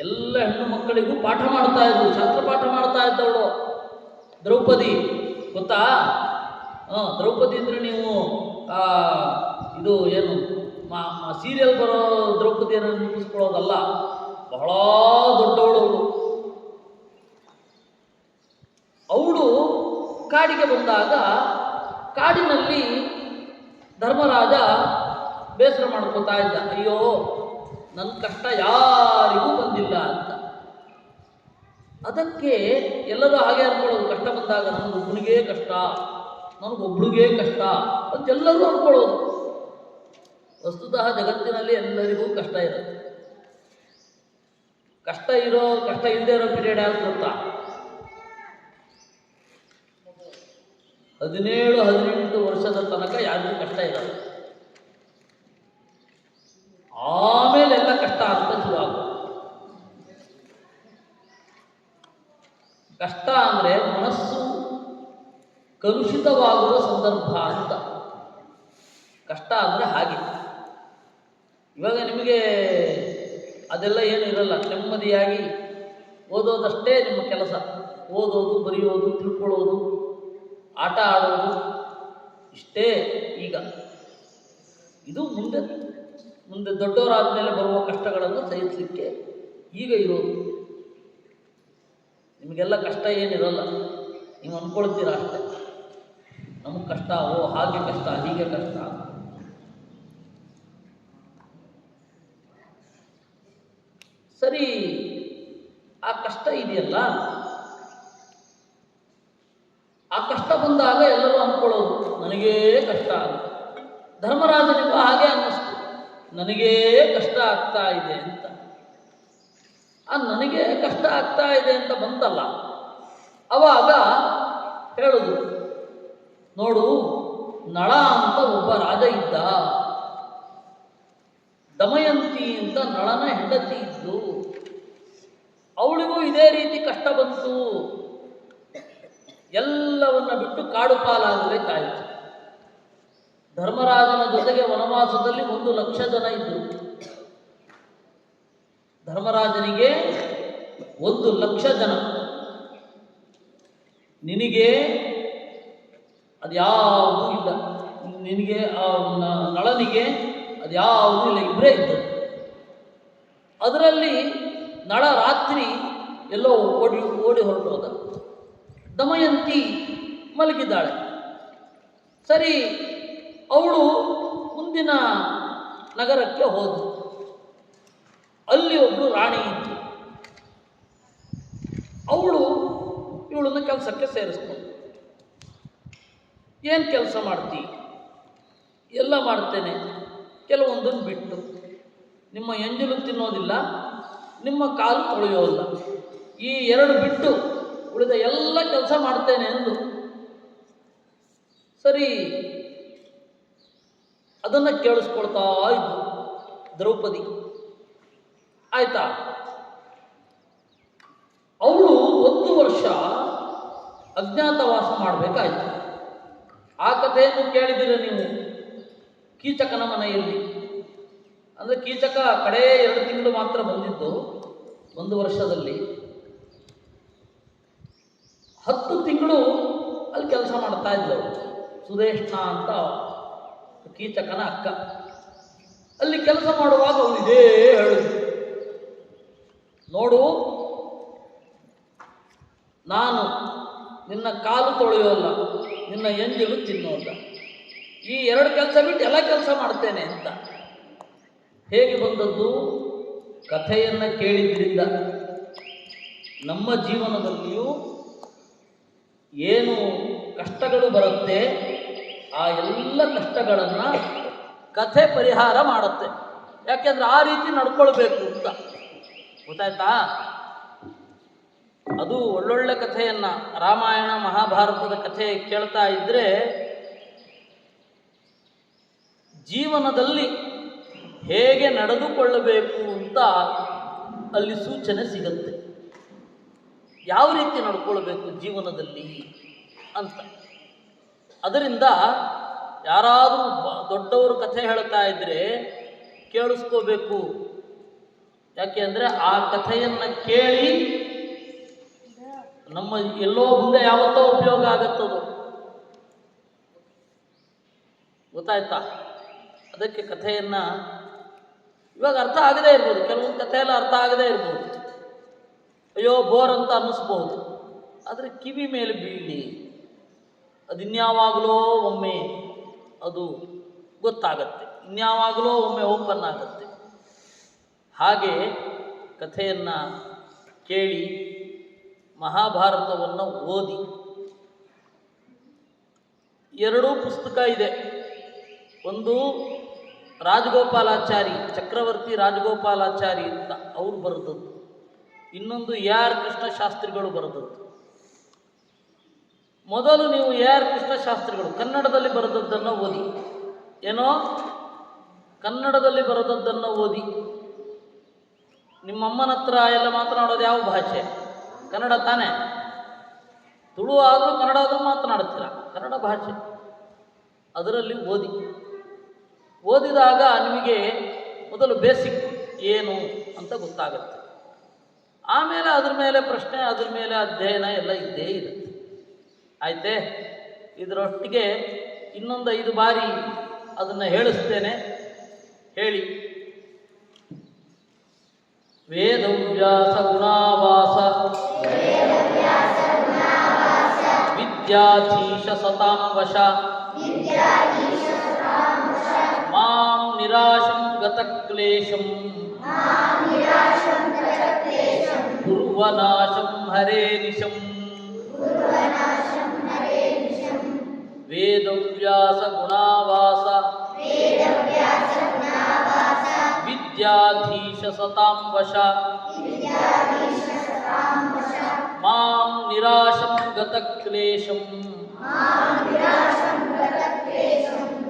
ಎಲ್ಲ ಹೆಣ್ಣು ಮಕ್ಕಳಿಗೂ ಪಾಠ ಮಾಡ್ತಾ ಇದ್ದರು, ಶಾಸ್ತ್ರ ಪಾಠ ಮಾಡ್ತಾ ಇದ್ದವಳು ದ್ರೌಪದಿ. ಗೊತ್ತಾ? ದ್ರೌಪದಿ ಅಂದರೆ ನೀವು ಇದು ಏನು ಸೀರಿಯಲ್ ಬರೋ ದ್ರೌಪದಿಯನ್ನು ನೆನಪಿಸ್ಕೊಳ್ಳೋದಲ್ಲ, ಬಹಳ ದೊಡ್ಡವಳು ಅವಳು. ಅವಳು ಕಾಡಿಗೆ ಬಂದಾಗ ಕಾಡಿನಲ್ಲಿ ಧರ್ಮರಾಜ ಬೇಸರ ಮಾಡ್ಕೋತಾ ಇದ್ದ, ಅಯ್ಯೋ ನನ್ನ ಕಷ್ಟ ಯಾರಿಗೂ ಬಂದಿಲ್ಲ ಅಂತ. ಅದಕ್ಕೆ ಎಲ್ಲರೂ ಹಾಗೆ ಅನ್ಕೊಳ್ಳೋದು, ಕಷ್ಟ ಬಂದಾಗ ನನಗೊಬ್ಬನಿಗೆ ಕಷ್ಟ, ನನಗೊಬ್ಳಿಗೆ ಕಷ್ಟ ಅಂತೆಲ್ಲರೂ ಅನ್ಕೊಳ್ಳೋದು. ವಸ್ತುತಃ ಜಗತ್ತಿನಲ್ಲಿ ಎಲ್ಲರಿಗೂ ಕಷ್ಟ ಇರುತ್ತೆ. ಕಷ್ಟ ಇಲ್ಲದೆ ಇರೋ ಪೀರಿಯಡ್ ಯಾರು ಗೊತ್ತಾ? 17-18 ವರ್ಷದ ತನಕ ಯಾರಿಗೂ ಕಷ್ಟ ಇರಲ್ಲ. ಆಮೇಲೆ ಎಲ್ಲ ಕಷ್ಟ ಅಂತ ಶುರುವಾಗುತ್ತೆ. ಕಷ್ಟ ಅಂದರೆ ಮನಸ್ಸು ಕಲುಷಿತವಾಗುವ ಸಂದರ್ಭ ಅಂತ. ಕಷ್ಟ ಅಂದರೆ ಹಾಗೆ. ಇವಾಗ ನಿಮಗೆ ಅದೆಲ್ಲ ಏನು ಇರಲ್ಲ, ನೆಮ್ಮದಿಯಾಗಿ ಓದೋದಷ್ಟೇ ನಿಮ್ಮ ಕೆಲಸ. ಓದೋದು, ಬರೆಯೋದು, ತಿಳ್ಕೊಳ್ಳೋದು, ಆಟ ಆಡೋದು ಇಷ್ಟೇ. ಈಗ ಇದು ಮುಂದೆ ದೊಡ್ಡವರಾದ ಮೇಲೆ ಬರುವ ಕಷ್ಟಗಳನ್ನು ಸಹಿಸಲಿಕ್ಕೆ ಈಗ ಇರೋದು. ನಿಮಗೆಲ್ಲ ಕಷ್ಟ ಏನಿರಲ್ಲ, ನೀವು ಅಂದ್ಕೊಳ್ತೀರ ಅಷ್ಟೇ. ನಮಗೆ ಕಷ್ಟ, ಹಾಗೆ ಕಷ್ಟ, ಹೀಗೆ ಕಷ್ಟ. ಸರಿ, ಆ ಕಷ್ಟ ಇದೆಯಲ್ಲ, ಆ ಕಷ್ಟ ಬಂದಾಗ ಎಲ್ಲರೂ ಅಂದ್ಕೊಳ್ಳೋದು ನನಗೇ ಕಷ್ಟ ಅಂತ. ಧರ್ಮರಾಜನಿಗೂ ಹಾಗೆ ಅನ್ನಿಸ್ತು, ನನಗೇ ಕಷ್ಟ ಆಗ್ತಾ ಇದೆ ಅಂತ. ಆ ನನಗೆ ಕಷ್ಟ ಆಗ್ತಾ ಇದೆ ಅಂತ ಬಂತಲ್ಲ, ಅವಾಗ ಹೇಳುದು, ನೋಡು ನಳ ಅಂತ ಒಬ್ಬ ರಾಜ ಇದ್ದ, ದಮಯಂತಿ ಅಂತ ನಳನ ಹೆಂಡತಿ ಇದ್ದು, ಅವಳಿಗೂ ಇದೇ ರೀತಿ ಕಷ್ಟ ಬಂತು. ಎಲ್ಲವನ್ನ ಬಿಟ್ಟು ಕಾಡು ಪಾಲಾಗಬೇಕಾಯಿತು. ಧರ್ಮರಾಜನ ಜೊತೆಗೆ ವನವಾಸದಲ್ಲಿ 1,00,000 ಜನ ಇದ್ದರು. ಧರ್ಮರಾಜನಿಗೆ 1,00,000 ಜನ. ನಿನಗೆ ಅದ್ಯಾವುದೂ ಇಲ್ಲ, ನಿನಗೆ ನಳನಿಗೆ ಅದ್ಯಾವುದೂ ಇಲ್ಲ, ಇಬ್ಬರೇ ಇದ್ದರು. ಅದರಲ್ಲಿ ನಳ ರಾತ್ರಿ ಎಲ್ಲೋ ಓಡಿ ಹೊರಟೋದ. ದಮಯಂತಿ ಮಲಗಿದ್ದಾಳೆ. ಸರಿ, ಅವಳು ಮುಂದಿನ ನಗರಕ್ಕೆ ಹೋದಳು. ಅಲ್ಲಿ ಒಬ್ಬಳು ರಾಣಿ ಇತ್ತು. ಅವಳು ಇವಳನ್ನು ಕೆಲಸಕ್ಕೆ ಸೇರಿಸ್ಕೊಂಡು, ಏನು ಕೆಲಸ ಮಾಡ್ತಿ? ಎಲ್ಲ ಮಾಡ್ತೇನೆ, ಕೆಲವೊಂದನ್ನು ಬಿಟ್ಟು. ನಿಮ್ಮ ಎಂಜಲು ತಿನ್ನೋದಿಲ್ಲ, ನಿಮ್ಮ ಕಾಲು ತೊಳೆಯೋಲ್ಲ, ಈ 2 ಬಿಟ್ಟು ಉಳಿದ ಎಲ್ಲ ಕೆಲಸ ಮಾಡ್ತೇನೆ ಎಂದು. ಸರಿ, ಅದನ್ನು ಕೇಳಿಸ್ಕೊಳ್ತಾ ಇದ್ದು ದ್ರೌಪದಿ. ಆಯ್ತಾ, ಅವಳು 1 ವರ್ಷ ಅಜ್ಞಾತವಾಸ ಮಾಡಬೇಕಾಯ್ತು. ಆ ಕಥೆಯನ್ನು ಕೇಳಿದಿರ ನೀವು, ಕೀಚಕನ ಮನೆಯಲ್ಲಿ. ಅಂದರೆ ಕೀಚಕ ಕಡೇ 2 ತಿಂಗಳು ಮಾತ್ರ ಬಂದಿದ್ದು 1 ವರ್ಷದಲ್ಲಿ. 10 ತಿಂಗಳು ಅಲ್ಲಿ ಕೆಲಸ ಮಾಡ್ತಾ ಇದ್ದಳು. ಸುದೇಶ್ನ ಅಂತ ಕೀಚಕನ ಅಕ್ಕ. ಅಲ್ಲಿ ಕೆಲಸ ಮಾಡುವಾಗ ಅವಳು ಇದೇ ಹೇಳಿದ್ರು, ನೋಡು ನಾನು ನಿನ್ನ ಕಾಲು ತೊಳೆಯೋಲ್ಲ, ನಿನ್ನ ಎಂಜಲು ತಿನ್ನೋಲ್ಲ, ಈ 2 ಕೆಲಸ ಬಿಟ್ಟು ಎಲ್ಲ ಕೆಲಸ ಮಾಡ್ತೇನೆ ಅಂತ. ಹೇಗೆ ಬಂದದ್ದು? ಕಥೆಯನ್ನು ಕೇಳಿದ್ರಿಂದ. ನಮ್ಮ ಜೀವನದಲ್ಲಿಯೂ ಏನು ಕಷ್ಟಗಳು ಬರುತ್ತೆ, ಆ ಎಲ್ಲ ಕಷ್ಟಗಳನ್ನು ಕಥೆ ಪರಿಹಾರ ಮಾಡುತ್ತೆ. ಯಾಕೆಂದ್ರೆ ಆ ರೀತಿ ನಡ್ಕೊಳ್ಬೇಕು ಅಂತ. ಗೊತ್ತಾಯ್ತಾ? ಅದು ಒಳ್ಳೊಳ್ಳೆ ಕಥೆಯನ್ನು, ರಾಮಾಯಣ ಮಹಾಭಾರತದ ಕಥೆ ಕೇಳ್ತಾ ಇದ್ದರೆ ಜೀವನದಲ್ಲಿ ಹೇಗೆ ನಡೆದುಕೊಳ್ಳಬೇಕು ಅಂತ ಅಲ್ಲಿ ಸೂಚನೆ ಸಿಗುತ್ತೆ. ಯಾವ ರೀತಿ ನಡ್ಕೊಳ್ಬೇಕು ಜೀವನದಲ್ಲಿ ಅಂತ. ಅದರಿಂದ ಯಾರಾದರೂ ದೊಡ್ಡವರು ಕಥೆ ಹೇಳ್ತಾ ಇದ್ದರೆ ಕೇಳಿಸ್ಕೋಬೇಕು. ಯಾಕೆ ಅಂದರೆ ಆ ಕಥೆಯನ್ನು ಕೇಳಿ ನಮ್ಮ ಎಲ್ಲೋ ಮುಂದೆ ಯಾವತ್ತೋ ಉಪಯೋಗ ಆಗತ್ತದು. ಗೊತ್ತಾಯ್ತಾ? ಅದಕ್ಕೆ ಕಥೆಯನ್ನು ಇವಾಗ ಅರ್ಥ ಆಗದೇ ಇರ್ಬೋದು, ಕೆಲವೊಂದು ಕಥೆ ಎಲ್ಲ ಅರ್ಥ ಆಗದೇ ಇರ್ಬೋದು, ಅಯ್ಯೋ ಬೋರ್ ಅಂತ ಅನ್ನಿಸ್ಬೋದು. ಆದರೆ ಕಿವಿ ಮೇಲೆ ಬೀಳಿ, ಅದಿನ್ಯಾವಾಗಲೋ ಒಮ್ಮೆ ಅದು ಗೊತ್ತಾಗತ್ತೆ ಇನ್ಯಾವಾಗಲೂ ಒಮ್ಮೆ ಓಪನ್ ಆಗುತ್ತೆ. ಹಾಗೆ ಕಥೆಯನ್ನು ಕೇಳಿ ಮಹಾಭಾರತವನ್ನು ಓದಿ. ಎರಡೂ ಪುಸ್ತಕ ಇದೆ. ಒಂದು ರಾಜಗೋಪಾಲಾಚಾರಿ, ಚಕ್ರವರ್ತಿ ರಾಜಗೋಪಾಲಾಚಾರಿ ಅಂತ ಅವರು ಬರೆದದ್ದು. ಇನ್ನೊಂದು AR ಕೃಷ್ಣಶಾಸ್ತ್ರಿಗಳು ಬರೆದದ್ದು. ಮೊದಲು ನೀವು AR ಕೃಷ್ಣಶಾಸ್ತ್ರಿಗಳು ಕನ್ನಡದಲ್ಲಿ ಬರೆದದ್ದನ್ನು ಓದಿ. ಏನೋ ಕನ್ನಡದಲ್ಲಿ ಬರೆದದ್ದನ್ನು ಓದಿ. ನಿಮ್ಮಮ್ಮನ ಹತ್ರ ಎಲ್ಲ ಮಾತನಾಡೋದು ಯಾವ ಭಾಷೆ? ಕನ್ನಡ ತಾನೇ. ತುಳು ಆದರೂ ಕನ್ನಡ ಆದರೂ ಮಾತನಾಡ್ತೀರ, ಕನ್ನಡ ಭಾಷೆ. ಅದರಲ್ಲಿ ಓದಿ. ಓದಿದಾಗ ನಿಮಗೆ ಮೊದಲು ಬೇಸಿಕ್ ಏನು ಅಂತ ಗೊತ್ತಾಗುತ್ತೆ. ಆಮೇಲೆ ಅದ್ರ ಮೇಲೆ ಪ್ರಶ್ನೆ, ಅದ್ರ ಮೇಲೆ ಅಧ್ಯಯನ ಎಲ್ಲ ಇದ್ದೇ ಇರುತ್ತೆ. ಆಯ್ತೇ? ಇದರೊಟ್ಟಿಗೆ ಇನ್ನೊಂದು 5 ಬಾರಿ ಅದನ್ನು ಹೇಳಿಸ್ತೇನೆ, ಹೇಳಿ. ವೇದವ್ಯಾಸ ಗುಣಾವಾಸ ವಿದ್ಯಾಧೀಶ ಸತಾಂ ವಶ ಮಾಂ ನಿರಾಶಂ ಗತಕ್ಲೇಶಂ ಕುರ್ವನಾಶಂ ಹರೇ ನಿಶಂ. ವೇದವ್ಯಾಸ ಗುಣಾವಾಸ ವಿದ್ಯಾಧೀಶ ಸತಾಂ ವಶ ಮಾಂ ನಿರಾಶಂ ಗತಕ್ಲೇಶಂ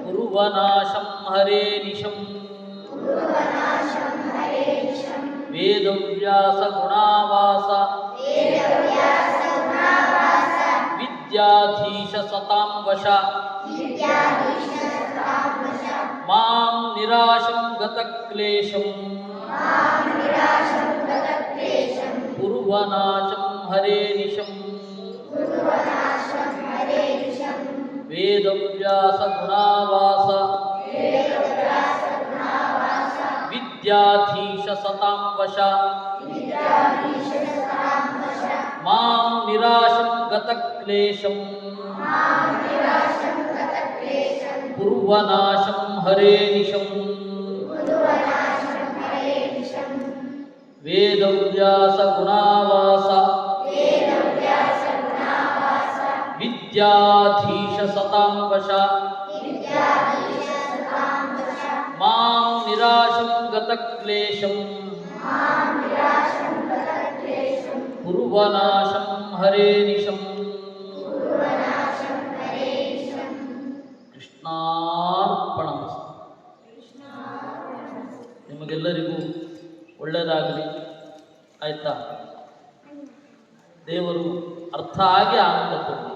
ಕುರ್ವನಾಶಂ ಹರೇ ನಿಶಂ. ವೇದವ್ಯಾಸ ಗುಣಾವಾಸ ವಿದ್ಯಾಧೀಶ ಸತಾಂ ವಶ ಮಾಂ ನಿರಾಶಂ ಗತಕ್ಲೇಶಂ ಕುರ್ವನಾಶಂ ಹರೇ ನಿಶಂ. ವೇದವ್ಯಾಸ ಗುಣಾವಾಸ ವಿದ್ಯಾಧೀಶ ಸತಾಂ ವಶ ಮಾಂ ನಿರಾಶಂ ಗತಕ್ಲೇಶಂ ಕುರ್ವನಾಶಂ ಹರೇ ನಿಶಂ. ವೇದವ್ಯಾಸ ಗುಣಾವಾಸ ವಿದ್ಯಾಧೀಶ ಸತಾಂ ವಶ ಮಾಂ ನಿರಾಶಂ ಗತಕ್ಲೇಶಂ ಕುರ್ವನಾಶಂ ಹರೇ ನಿಶಂ. ಕೃಷ್ಣಾರ್ಪಣಮಸ್ತು. ನಿಮಗೆಲ್ಲರಿಗೂ ಒಳ್ಳೆಯದಾಗಲಿ. ಆಯಿತಾ? ದೇವರು ಅರ್ಥ ಆಗಿ ಆನಂದ ಕೊಡಿ.